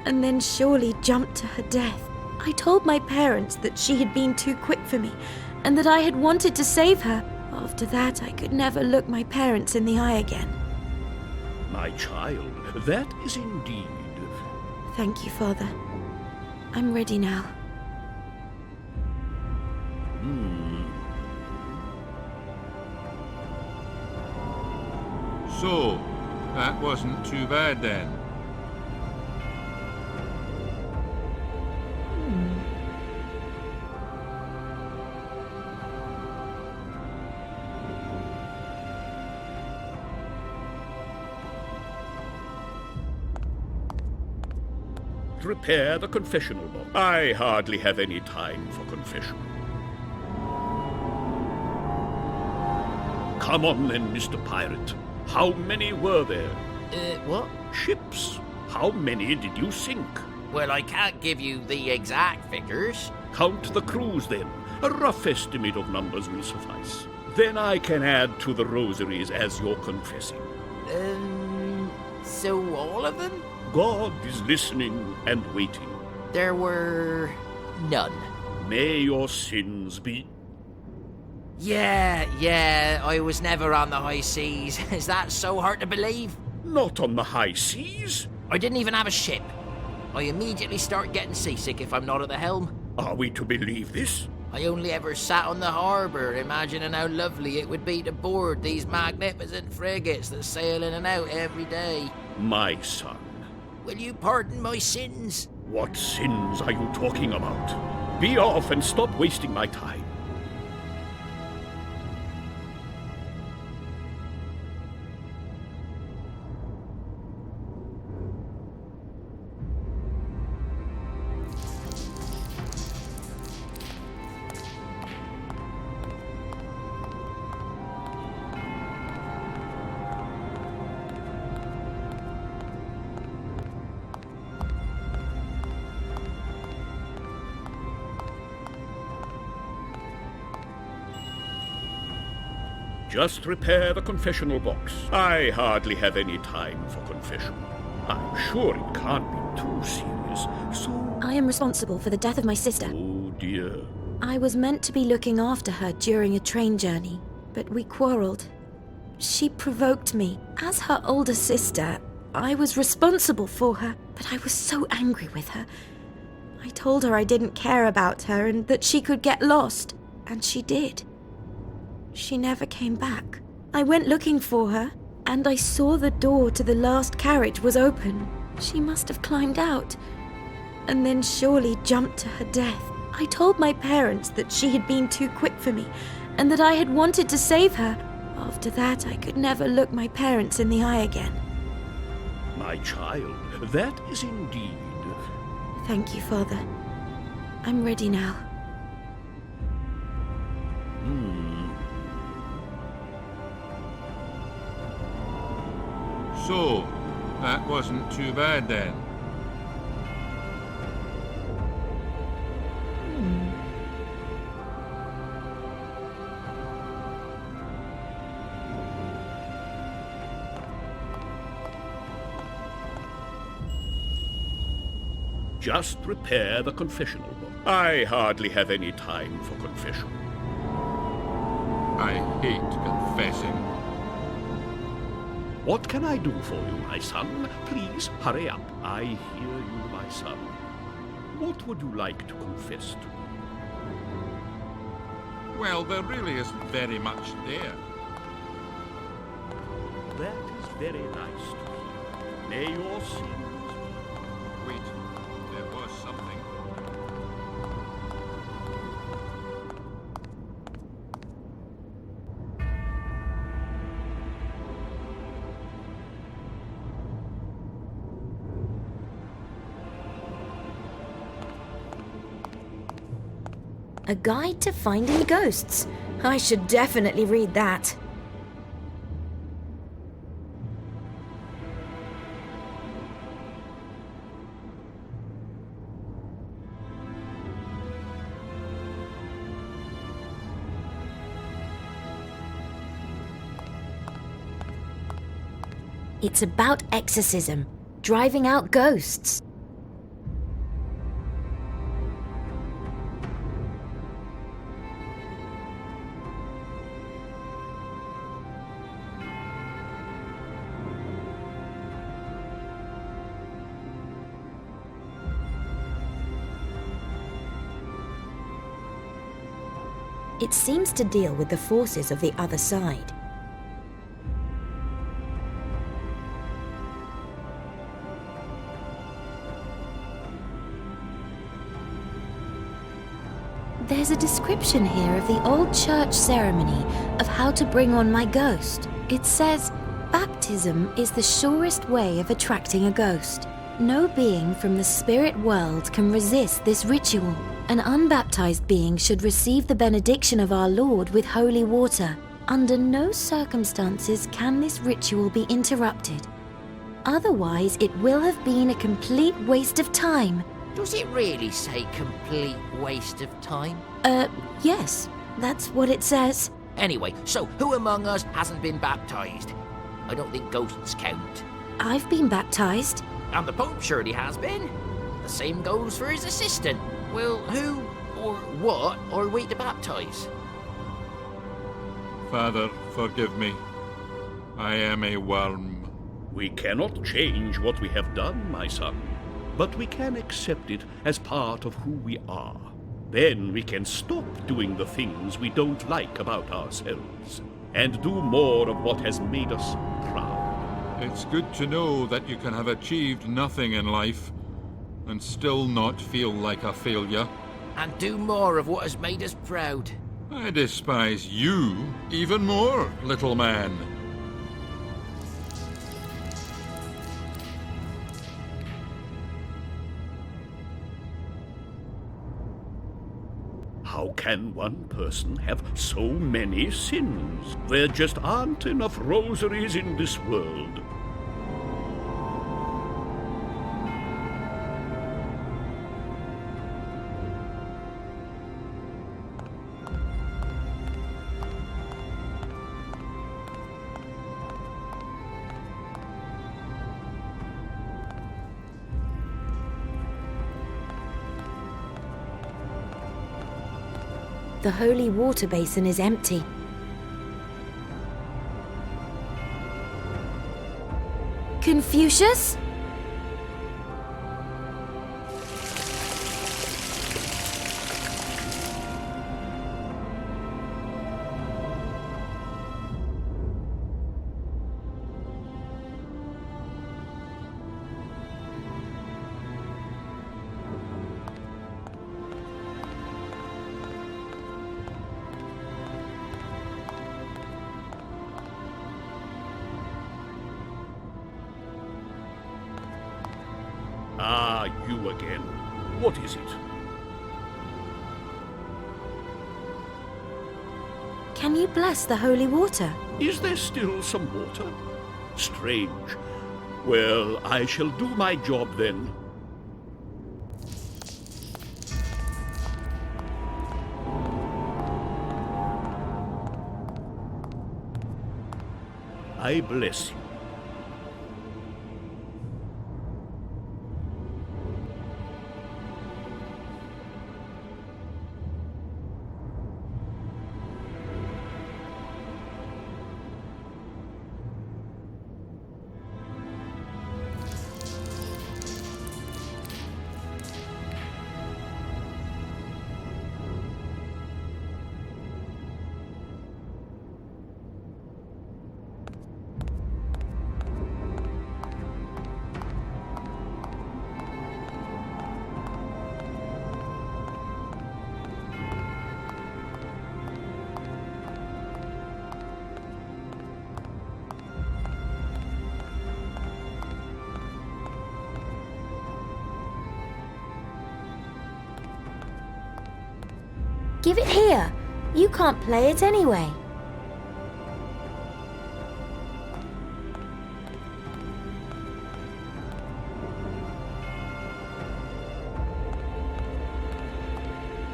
and then surely jumped to her death. I told my parents that she had been too quick for me, and that I had wanted to save her. After that, I could never look my parents in the eye again. My child, that is indeed... Thank you, Father. I'm ready now. So, that wasn't too bad then. Repair the confessional box. I hardly have any time for confession. Come on then, Mr. Pirate. How many were there? What? Ships. How many did you sink? Well, I can't give you the exact figures. Count the crews then. A rough estimate of numbers will suffice. Then I can add to the rosaries as you're confessing. So all of them? God is listening and waiting. There were none. May your sins be... Yeah, I was never on the high seas. Is that so hard to believe? Not on the high seas. I didn't even have a ship. I immediately start getting seasick if I'm not at the helm. Are we to believe this? I only ever sat on the harbour, imagining how lovely it would be to board these magnificent frigates that sail in and out every day. My son. Will you pardon my sins? What sins are you talking about? Be off and stop wasting my time. Just repair the confessional box. I hardly have any time for confession. I'm sure it can't be too serious, so... I am responsible for the death of my sister. Oh, dear. I was meant to be looking after her during a train journey, but we quarreled. She provoked me. As her older sister, I was responsible for her, but I was so angry with her. I told her I didn't care about her and that she could get lost, and she did. She never came back. I went looking for her, and I saw the door to the last carriage was open. She must have climbed out, and then surely jumped to her death. I told my parents that she had been too quick for me, and that I had wanted to save her. After that, I could never look my parents in the eye again. My child, that is indeed... Thank you, Father. I'm ready now. So, that wasn't too bad then. Just repair the confessional book. I hardly have any time for confession. I hate confessing. What can I do for you, my son? Please, hurry up. I hear you, my son. What would you like to confess to? Well, there really isn't very much there. That is very nice to hear. May your sins... Wait, there was something. A guide to finding ghosts. I should definitely read that. It's about exorcism, driving out ghosts. It seems to deal with the forces of the other side. There's a description here of the old church ceremony of how to bring on my ghost. It says, baptism is the surest way of attracting a ghost. No being from the spirit world can resist this ritual. An unbaptized being should receive the benediction of our Lord with holy water. Under no circumstances can this ritual be interrupted. Otherwise, it will have been a complete waste of time. Does it really say complete waste of time? Yes. That's what it says. Anyway, so who among us hasn't been baptized? I don't think ghosts count. I've been baptized. And the Pope surely has been. The same goes for his assistant. Well, who or what are we to baptize? Father, forgive me. I am a worm. We cannot change what we have done, my son, but we can accept it as part of who we are. Then we can stop doing the things we don't like about ourselves and do more of what has made us proud. It's good to know that you can have achieved nothing in life and still not feel like a failure. And do more of what has made us proud. I despise you even more, little man. How can one person have so many sins? There just aren't enough rosaries in this world. The holy water basin is empty. Confucius? Ah, you again. What is it? Can you bless the holy water? Is there still some water? Strange. Well, I shall do my job then. I bless you. Give it here. You can't play it anyway.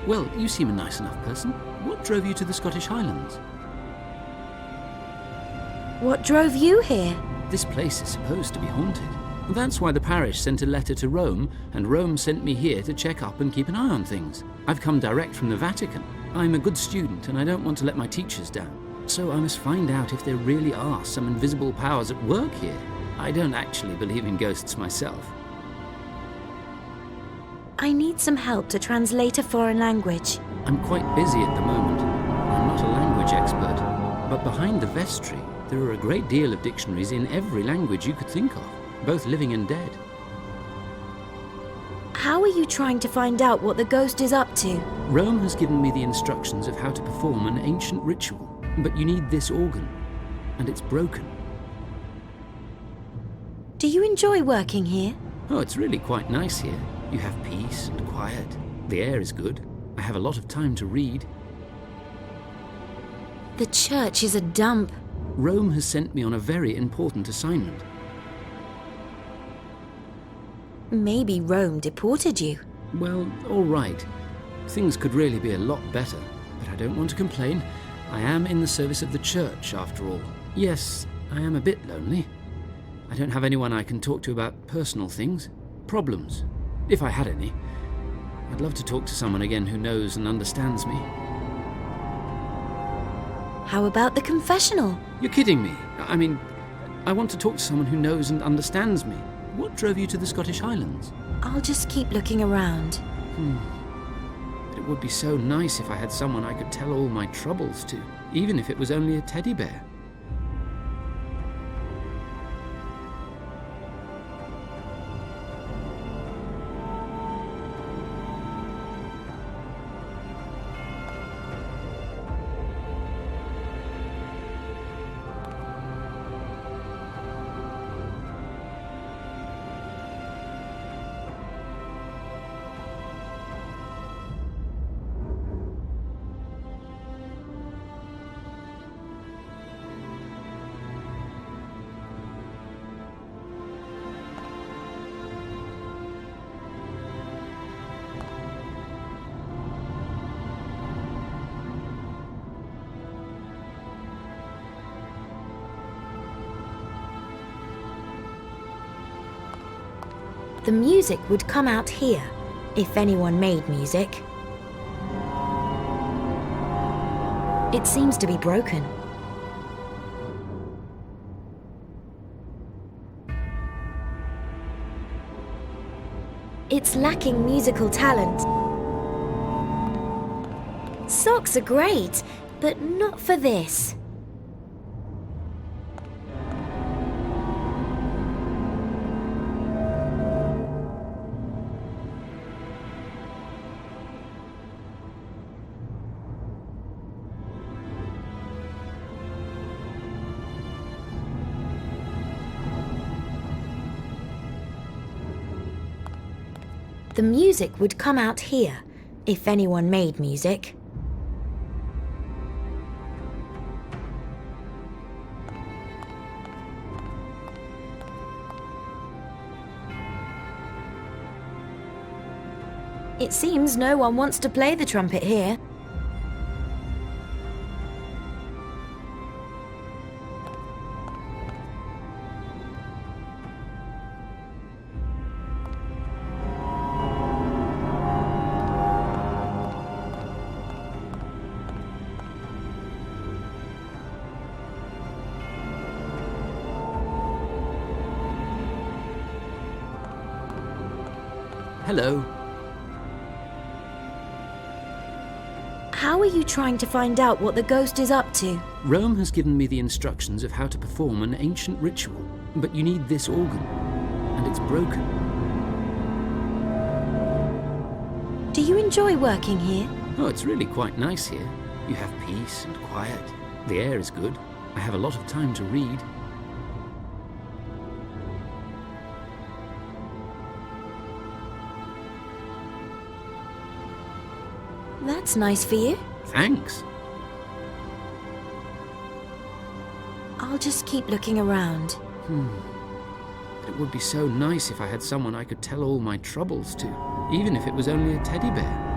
Well, you seem a nice enough person. What drove you to the Scottish Highlands? What drove you here? This place is supposed to be haunted. That's why the parish sent a letter to Rome, and Rome sent me here to check up and keep an eye on things. I've come direct from the Vatican. I'm a good student, and I don't want to let my teachers down. So I must find out if there really are some invisible powers at work here. I don't actually believe in ghosts myself. I need some help to translate a foreign language. I'm quite busy at the moment. I'm not a language expert, but behind the vestry, there are a great deal of dictionaries in every language you could think of, both living and dead. How are you trying to find out what the ghost is up to? Rome has given me the instructions of how to perform an ancient ritual, but you need this organ, and it's broken. Do you enjoy working here? Oh, it's really quite nice here. You have peace and quiet. The air is good. I have a lot of time to read. The church is a dump. Rome has sent me on a very important assignment. Maybe Rome deported you. Well, all right. Things could really be a lot better, but I don't want to complain. I am in the service of the church, after all. Yes, I am a bit lonely. I don't have anyone I can talk to about personal things, problems, if I had any. I'd love to talk to someone again who knows and understands me. How about the confessional? You're kidding me. I mean, I want to talk to someone who knows and understands me. What drove you to the Scottish Highlands? I'll just keep looking around. But it would be so nice if I had someone I could tell all my troubles to, even if it was only a teddy bear. The music would come out here, if anyone made music. It seems to be broken. It's lacking musical talent. Socks are great, but not for this. The music would come out here, if anyone made music. It seems no one wants to play the trumpet here. Hello. How are you trying to find out what the ghost is up to? Rome has given me the instructions of how to perform an ancient ritual, but you need this organ, and it's broken. Do you enjoy working here? Oh, it's really quite nice here. You have peace and quiet. The air is good. I have a lot of time to read. That's nice for you. Thanks. I'll just keep looking around. But it would be so nice if I had someone I could tell all my troubles to, even if it was only a teddy bear.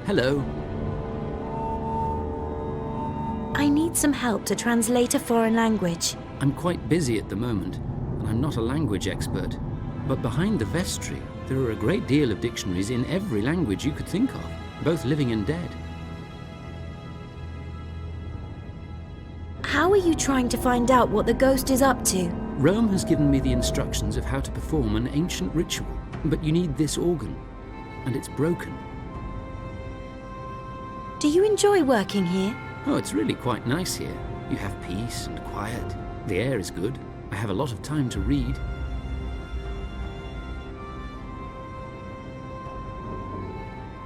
Hello. I need some help to translate a foreign language. I'm quite busy at the moment, and I'm not a language expert. But behind the vestry, there are a great deal of dictionaries in every language you could think of, both living and dead. How are you trying to find out what the ghost is up to? Rome has given me the instructions of how to perform an ancient ritual, but you need this organ, and it's broken. Do you enjoy working here? Oh, it's really quite nice here. You have peace and quiet. The air is good. I have a lot of time to read.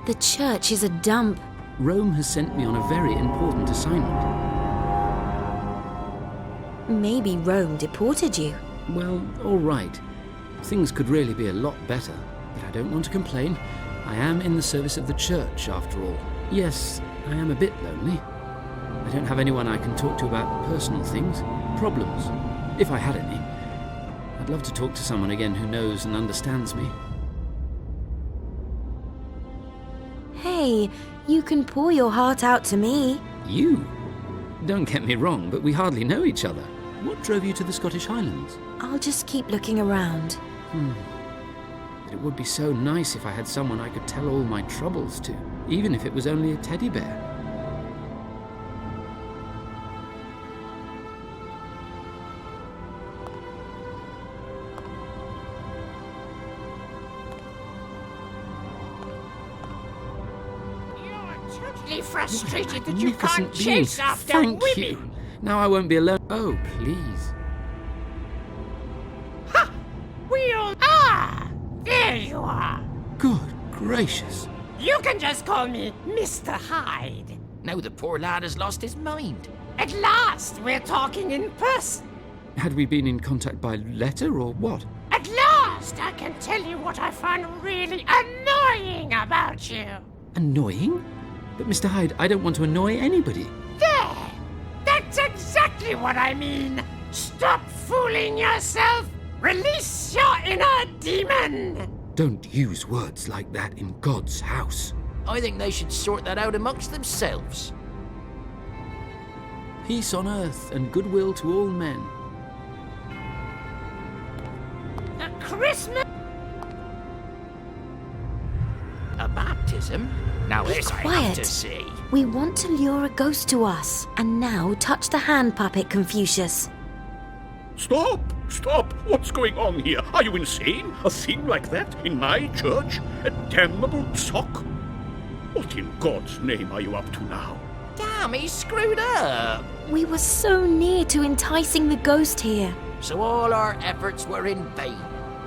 The church is a dump. Rome has sent me on a very important assignment. Maybe Rome deported you. Well, all right. Things could really be a lot better, but I don't want to complain. I am in the service of the church, after all. Yes, I am a bit lonely. I don't have anyone I can talk to about personal things, problems, if I had any. I'd love to talk to someone again who knows and understands me. Hey, you can pour your heart out to me. You? Don't get me wrong, but we hardly know each other. What drove you to the Scottish Highlands? I'll just keep looking around. It would be so nice if I had someone I could tell all my troubles to, even if it was only a teddy bear. Totally frustrated that you Magnificent can't chase being. after Thank women. you. Now I won't be alone. Oh, please. Ha! We all... Ah! There you are. Good gracious. You can just call me Mr. Hyde. Now the poor lad has lost his mind. At last, we're talking in person. Had we been in contact by letter or what? At last, I can tell you what I find really annoying about you. Annoying? But Mr. Hyde, I don't want to annoy anybody. There! That's exactly what I mean. Stop fooling yourself. Release your inner demon. Don't use words like that in God's house. I think they should sort that out amongst themselves. Peace on earth and goodwill to all men. A Christmas... A baptism? Now Be this I have quiet. to see. We want to lure a ghost to us. And now touch the hand puppet, Confucius. Stop! Stop! What's going on here? Are you insane? A thing like that in my church? A damnable sock? What in God's name are you up to now? Damn, he's screwed up. We were so near to enticing the ghost here. So all our efforts were in vain.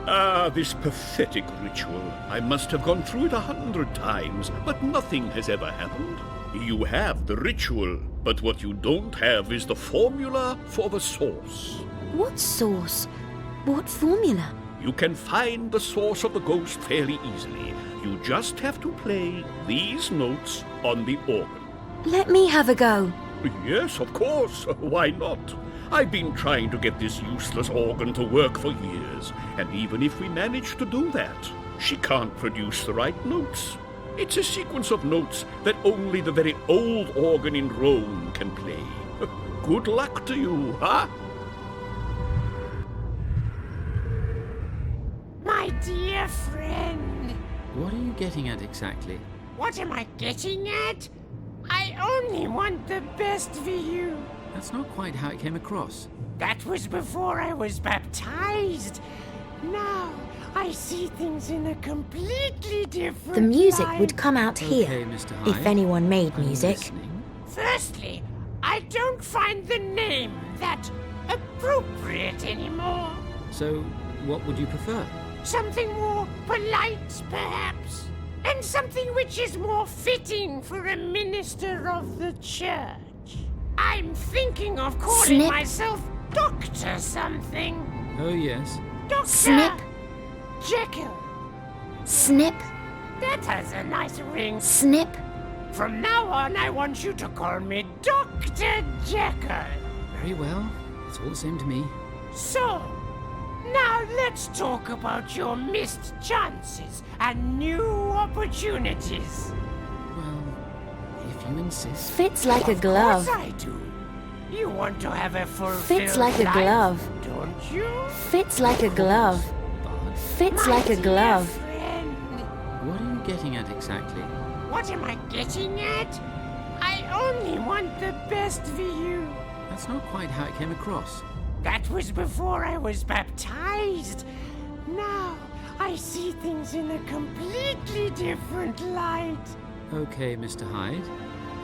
Ah, this pathetic ritual. I must have gone through it 100 times, but nothing has ever happened. You have the ritual, but what you don't have is the formula for the source. What source? What formula? You can find the source of the ghost fairly easily. You just have to play these notes on the organ. Let me have a go. Yes, of course. Why not? I've been trying to get this useless organ to work for years, and even if we manage to do that, she can't produce the right notes. It's a sequence of notes that only the very old organ in Rome can play. Good luck to you, huh? My dear friend. What are you getting at exactly? What am I getting at? I only want the best for you. That's not quite how it came across. That was before I was baptized. Now I see things in a completely different The music light. would come out here, Okay, Mr. Hyde. if anyone made I'm music. listening. Firstly, I don't find the name that appropriate anymore. So, what would you prefer? Something more polite, perhaps. And something which is more fitting for a minister of the church. I'm thinking of calling Snip. myself Doctor something. Oh, yes. Doctor Snip. Jekyll. Snip, That has a nice ring. snip. From now on, I want you to call me Dr. Jekyll. Very well. It's all the same to me. So, now let's talk about your missed chances and new opportunities. Well, if you insist. Fits like a Of glove. course I do. You want to have a fulfilled Fits like a life, glove. don't you? Fits like a glove. But Fits My like a dear glove. friend, what are you getting at exactly? what am I getting at? I only want the best for you. That's not quite how it came across. That was before I was baptized. Now I see things in a completely different light. Okay, Mr. Hyde.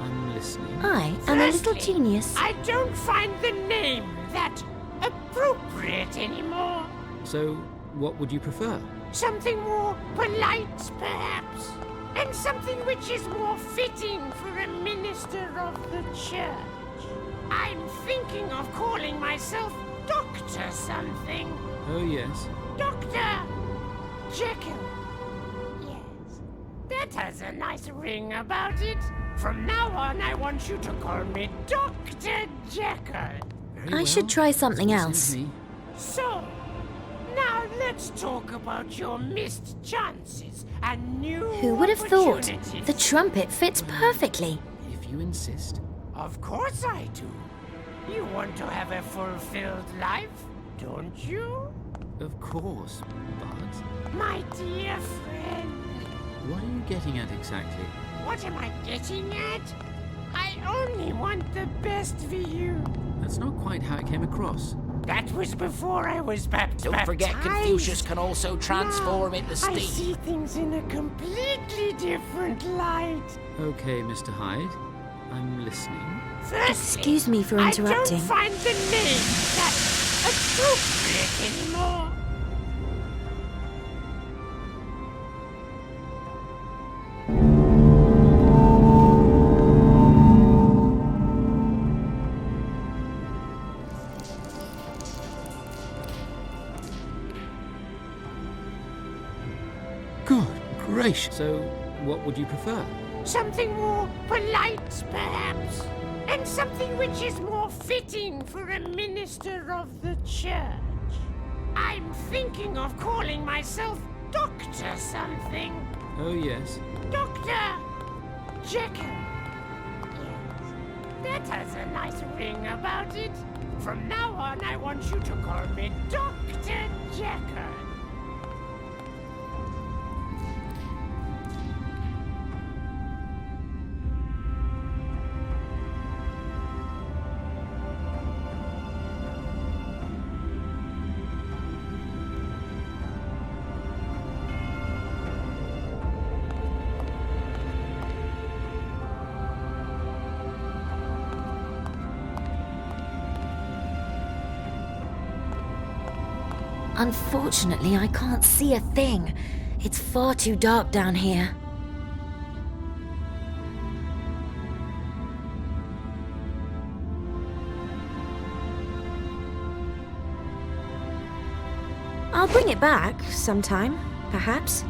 I'm listening. I am a little Firstly, genius. I don't find the name that appropriate anymore. So, what would you prefer? Something more polite, perhaps. And something which is more fitting for a minister of the church. I'm thinking of calling myself Doctor something. Oh, yes. Dr. Jekyll. Yes. That has a nice ring about it. From now on, I want you to call me Dr. Jekyll. Very I well. should try something It's all the else. same to me. So, now let's talk about your missed chances and new Who would have thought? opportunities. The trumpet fits perfectly. If you insist. Of course I do. You want to have a fulfilled life, don't you? Of course, but My dear friend. what are you getting at exactly? What am I getting at? I only want the best for you. That's not quite how it came across. That was before I was baptized. Don't forget, Confucius can also transform Now, into I steam. see things in a completely different light. Okay, Mr. Hyde, I'm listening. Firstly, Excuse me for interrupting. I don't find the name that appropriate anymore. Good gracious. So, what would you prefer? Something more polite, perhaps. And something which is more fitting for a minister of the church. I'm thinking of calling myself Doctor something. Oh, yes. Dr. Jekyll. Yes, that has a nice ring about it. From now on, I want you to call me Dr. Jekyll. Unfortunately, I can't see a thing. It's far too dark down here. I'll bring it back sometime, perhaps.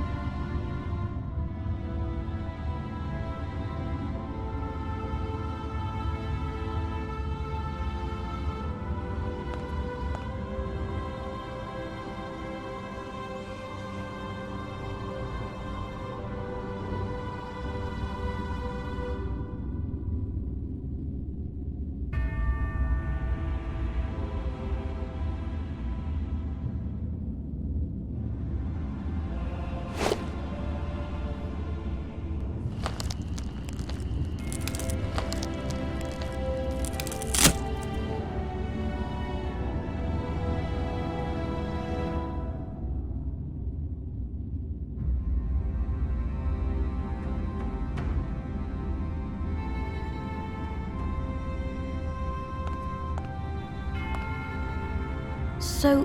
So,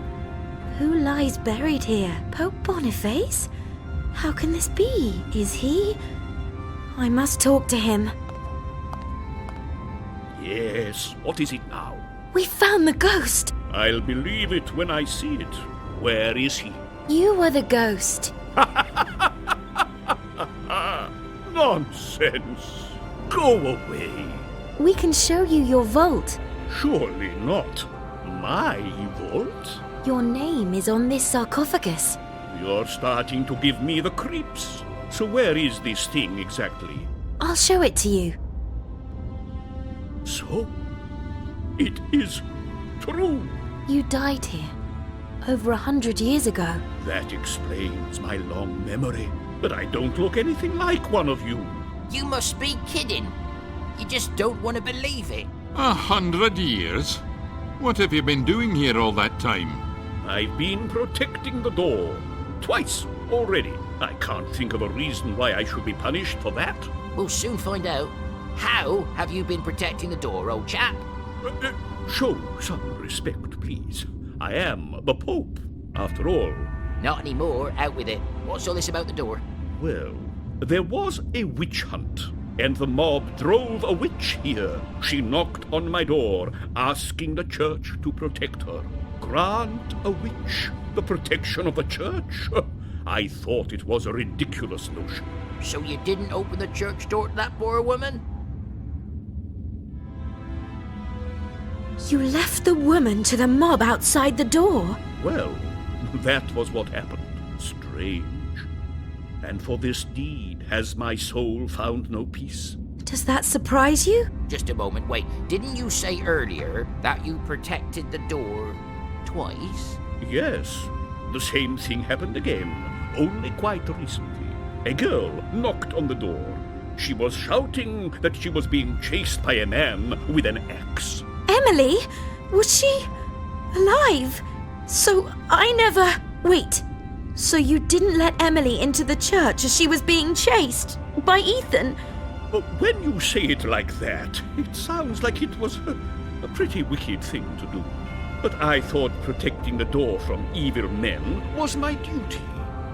who lies buried here? Pope Boniface? How can this be? Is he? I must talk to him. Yes, what is it now? We found the ghost! I'll believe it when I see it. Where is he? You were the ghost. Nonsense. Go away. We can show you your vault. Surely not. My vault? Your name is on this sarcophagus. You're starting to give me the creeps. So where is this thing exactly? I'll show it to you. So, it is true. You died here over 100 years ago. That explains my long memory. But I don't look anything like one of you. You must be kidding. You just don't want to believe it. 100 years? What have you been doing here all that time? I've been protecting the door. Twice already. I can't think of a reason why I should be punished for that. We'll soon find out. How have you been protecting the door, old chap? Show some respect, please. I am the Pope, after all. Not anymore. Out with it. What's all this about the door? Well, there was a witch hunt, and the mob drove a witch here. She knocked on my door, asking the church to protect her. Grant a witch the protection of the church? I thought it was a ridiculous notion. So you didn't open the church door to that poor woman? You left the woman to the mob outside the door? Well, that was what happened. Strange. And for this deed has my soul found no peace. Does that surprise you? Just a moment, wait. Didn't you say earlier that you protected the door twice? Yes, the same thing happened again, only quite recently. A girl knocked on the door. She was shouting that she was being chased by a man with an axe. Emily? Was she alive? So I never... Wait. So you didn't let Emily into the church as she was being chased by Ethan? When you say it like that, it sounds like it was a pretty wicked thing to do. But I thought protecting the door from evil men was my duty.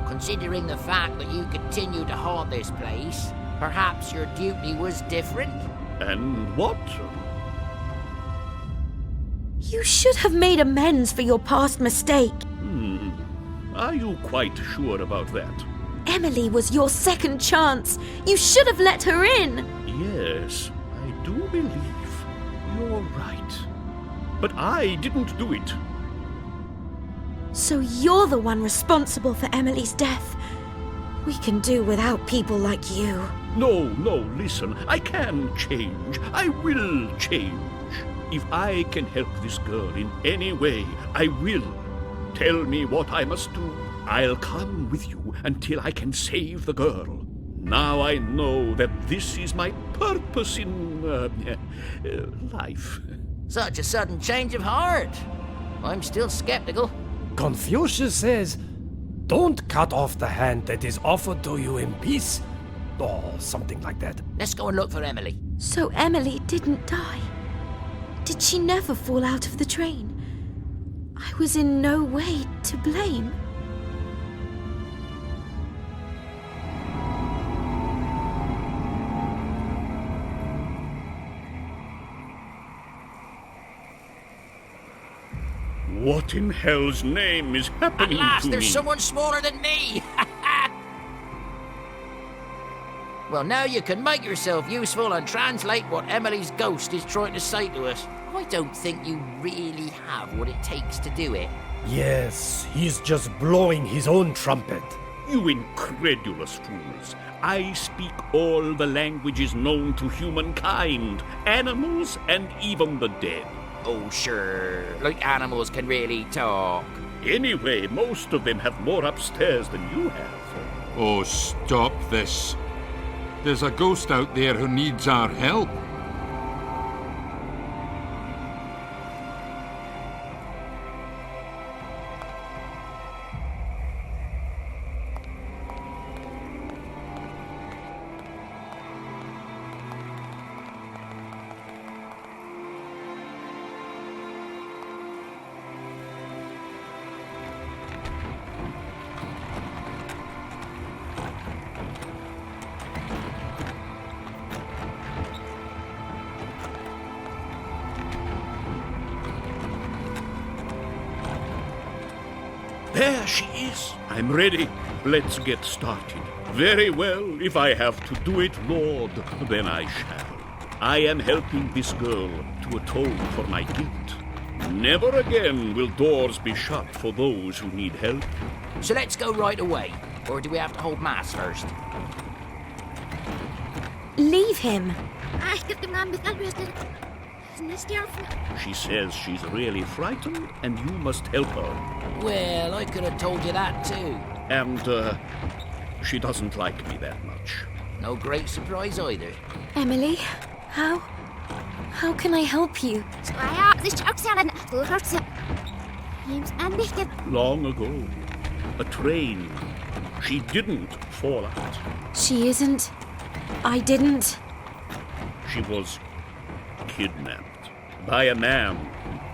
Considering the fact that you continue to haunt this place, perhaps your duty was different? And what? You should have made amends for your past mistake. Are you quite sure about that? Emily was your second chance. You should have let her in. Yes, I do believe you're right. But I didn't do it. So you're the one responsible for Emily's death. We can do without people like you. No, listen. I can change. I will change. If I can help this girl in any way, I will. Tell me what I must do. I'll come with you until I can save the girl. Now I know that this is my purpose in life. Such a sudden change of heart. I'm still skeptical. Confucius says, don't cut off the hand that is offered to you in peace. Or something like that. Let's go and look for Emily. So Emily didn't die? Did she never fall out of the train? I was in no way to blame. What in hell's name is happening At last, to there's me? someone smaller than me! Well, now you can make yourself useful and translate what Emily's ghost is trying to say to us. I don't think you really have what it takes to do it. Yes, he's just blowing his own trumpet. You incredulous fools. I speak all the languages known to humankind, animals, and even the dead. Oh, sure. Like animals can really talk. Anyway, most of them have more upstairs than you have. Oh, stop this. There's a ghost out there who needs our help. There she is. I'm ready. Let's get started. Very well. If I have to do it, Lord, then I shall. I am helping this girl to atone for my guilt. Never again will doors be shut for those who need help. So let's go right away. Or do we have to hold mass first? Leave him. She says she's really frightened and you must help her. Well, I could have told you that too. And, she doesn't like me that much. No great surprise either. Emily, how can I help you? Long ago, a train. She didn't fall out. She isn't. I didn't. She was kidnapped by a man.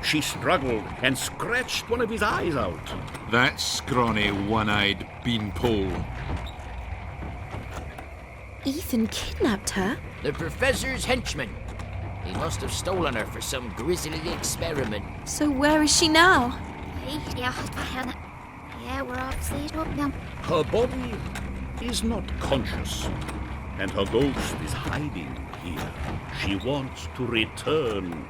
She struggled and scratched one of his eyes out. That scrawny, one-eyed beanpole. Ethan kidnapped her? The professor's henchman. He must have stolen her for some grisly experiment. So where is she now? Her body is not conscious, and her ghost is hiding here. She wants to return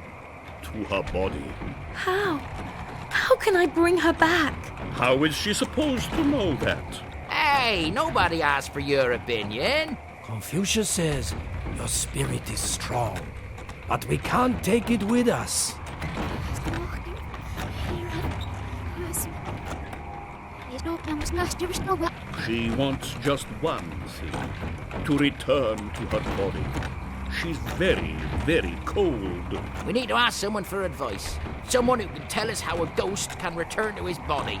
to her body. How? How can I bring her back? How is she supposed to know that? Hey, nobody asked for your opinion. Confucius says, Your spirit is strong, but we can't take it with us. She wants just one thing, to return to her body. She's very, very cold. We need to ask someone for advice. Someone who can tell us how a ghost can return to his body.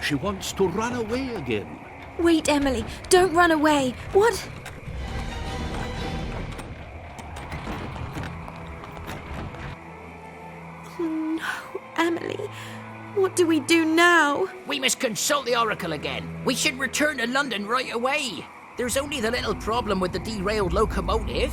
She wants to run away again. Wait, Emily, don't run away. What? Oh no, Emily. What do we do now? We must consult the Oracle again. We should return to London right away. There's only the little problem with the derailed locomotive.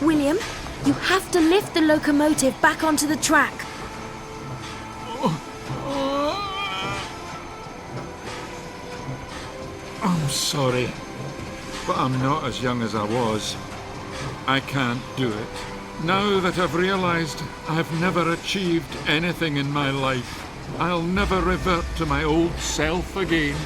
William, you have to lift the locomotive back onto the track. I'm sorry, but I'm not as young as I was. I can't do it. Now that I've realized I've never achieved anything in my life, I'll never revert to my old self again.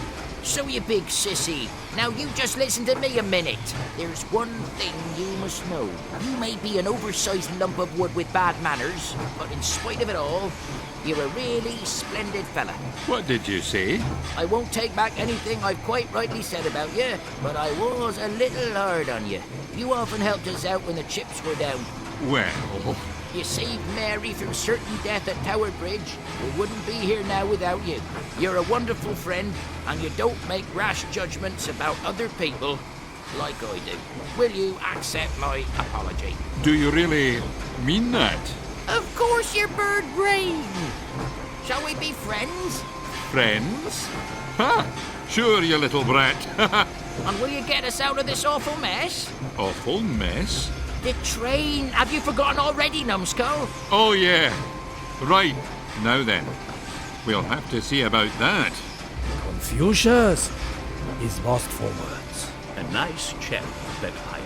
So you big sissy. Now you just listen to me a minute. There's one thing you must know. You may be an oversized lump of wood with bad manners, but in spite of it all, you're a really splendid fella. What did you say? I won't take back anything I've quite rightly said about you, but I was a little hard on you. You often helped us out when the chips were down. Well, You saved Mary from certain death at Tower Bridge. We wouldn't be here now without you. You're a wonderful friend, and you don't make rash judgments about other people like I do. Will you accept my apology? do you really mean that? Of course, your bird brain. Shall we be friends? Friends? Ha! Sure, you little brat. And will you get us out of this awful mess? Awful mess. The train. Have you forgotten already, numbskull? Oh, yeah. Right. Now then, we'll have to see about that. Confucius is lost for words. A nice chap, that pilot.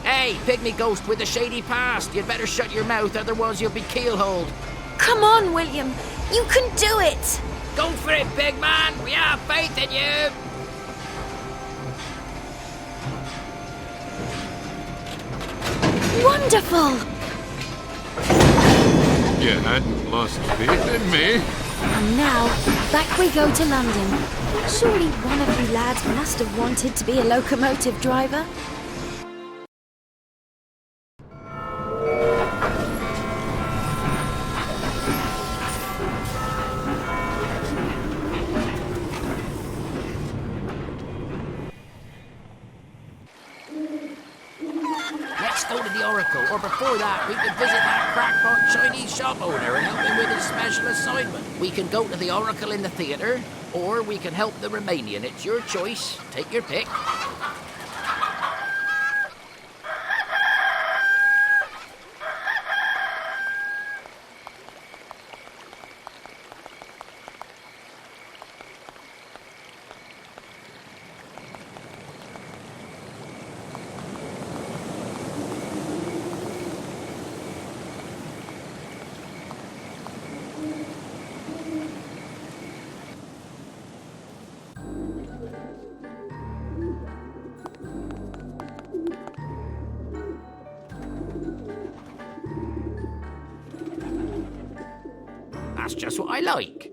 Hey, pygmy ghost with the shady past. You'd better shut your mouth, otherwise you'll be keelholed. Come on, William. You can do it. Go for it, big man. We have faith in you. Wonderful. You hadn't lost faith in me. And now, back we go to London. Surely one of you lads must have wanted to be a locomotive driver. Let's go to the Oracle, or before that, we could visit that crackpot Chinese shop owner and help him with his special assignment. We can go to the Oracle in the theatre, or we can help the Romanian. It's your choice. Take your pick. That's just what I like.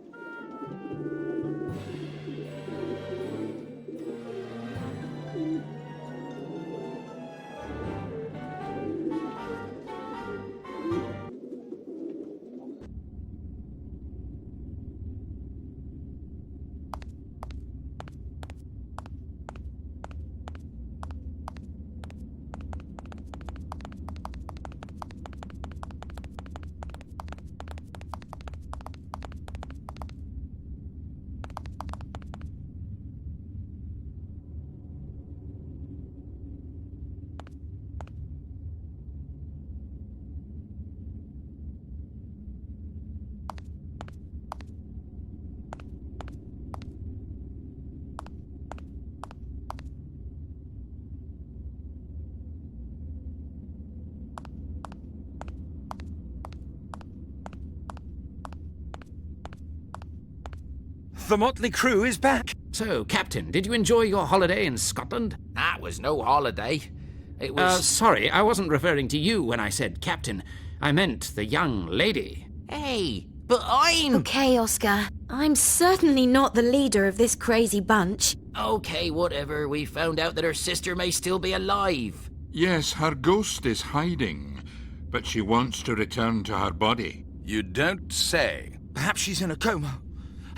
The motley crew is back. So, Captain, did you enjoy your holiday in Scotland? That was no holiday. It was... Sorry, I wasn't referring to you when I said Captain. I meant the young lady. Hey, but I'm... Okay, Oscar. I'm certainly not the leader of this crazy bunch. Okay, whatever. We found out that her sister may still be alive. Yes, her ghost is hiding, but she wants to return to her body. You don't say. Perhaps she's in a coma.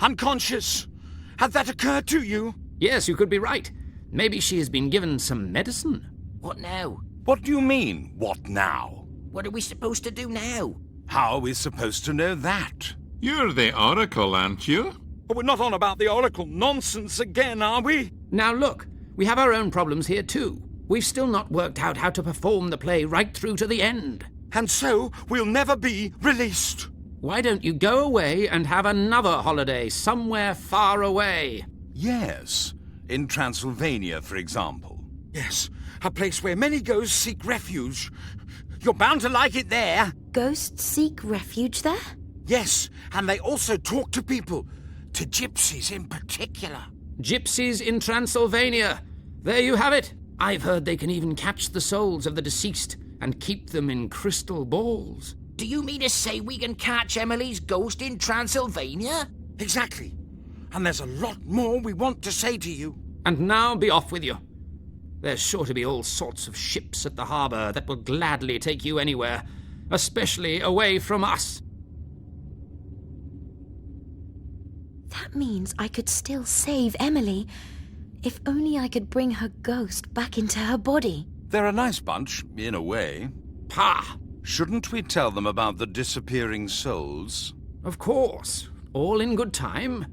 Unconscious. Had that occurred to you? Yes, you could be right. Maybe she has been given some medicine. What now? What do you mean, what now? What are we supposed to do now? How are we supposed to know that? You're the Oracle, aren't you? But we're not on about the Oracle nonsense again, are we? Now look, we have our own problems here too. We've still not worked out how to perform the play right through to the end. And so we'll never be released. Why don't you go away and have another holiday somewhere far away? Yes, in Transylvania, for example. Yes, a place where many ghosts seek refuge. You're bound to like it there. Ghosts seek refuge there? Yes, and they also talk to people. To gypsies in particular. Gypsies in Transylvania. There you have it. I've heard they can even catch the souls of the deceased and keep them in crystal balls. Do you mean to say we can catch Emily's ghost in Transylvania? Exactly. And there's a lot more we want to say to you. And now be off with you. There's sure to be all sorts of ships at the harbour that will gladly take you anywhere, especially away from us. That means I could still save Emily, if only I could bring her ghost back into her body. They're a nice bunch, in a way. Pah! Shouldn't we tell them about the disappearing souls? Of course. All in good time.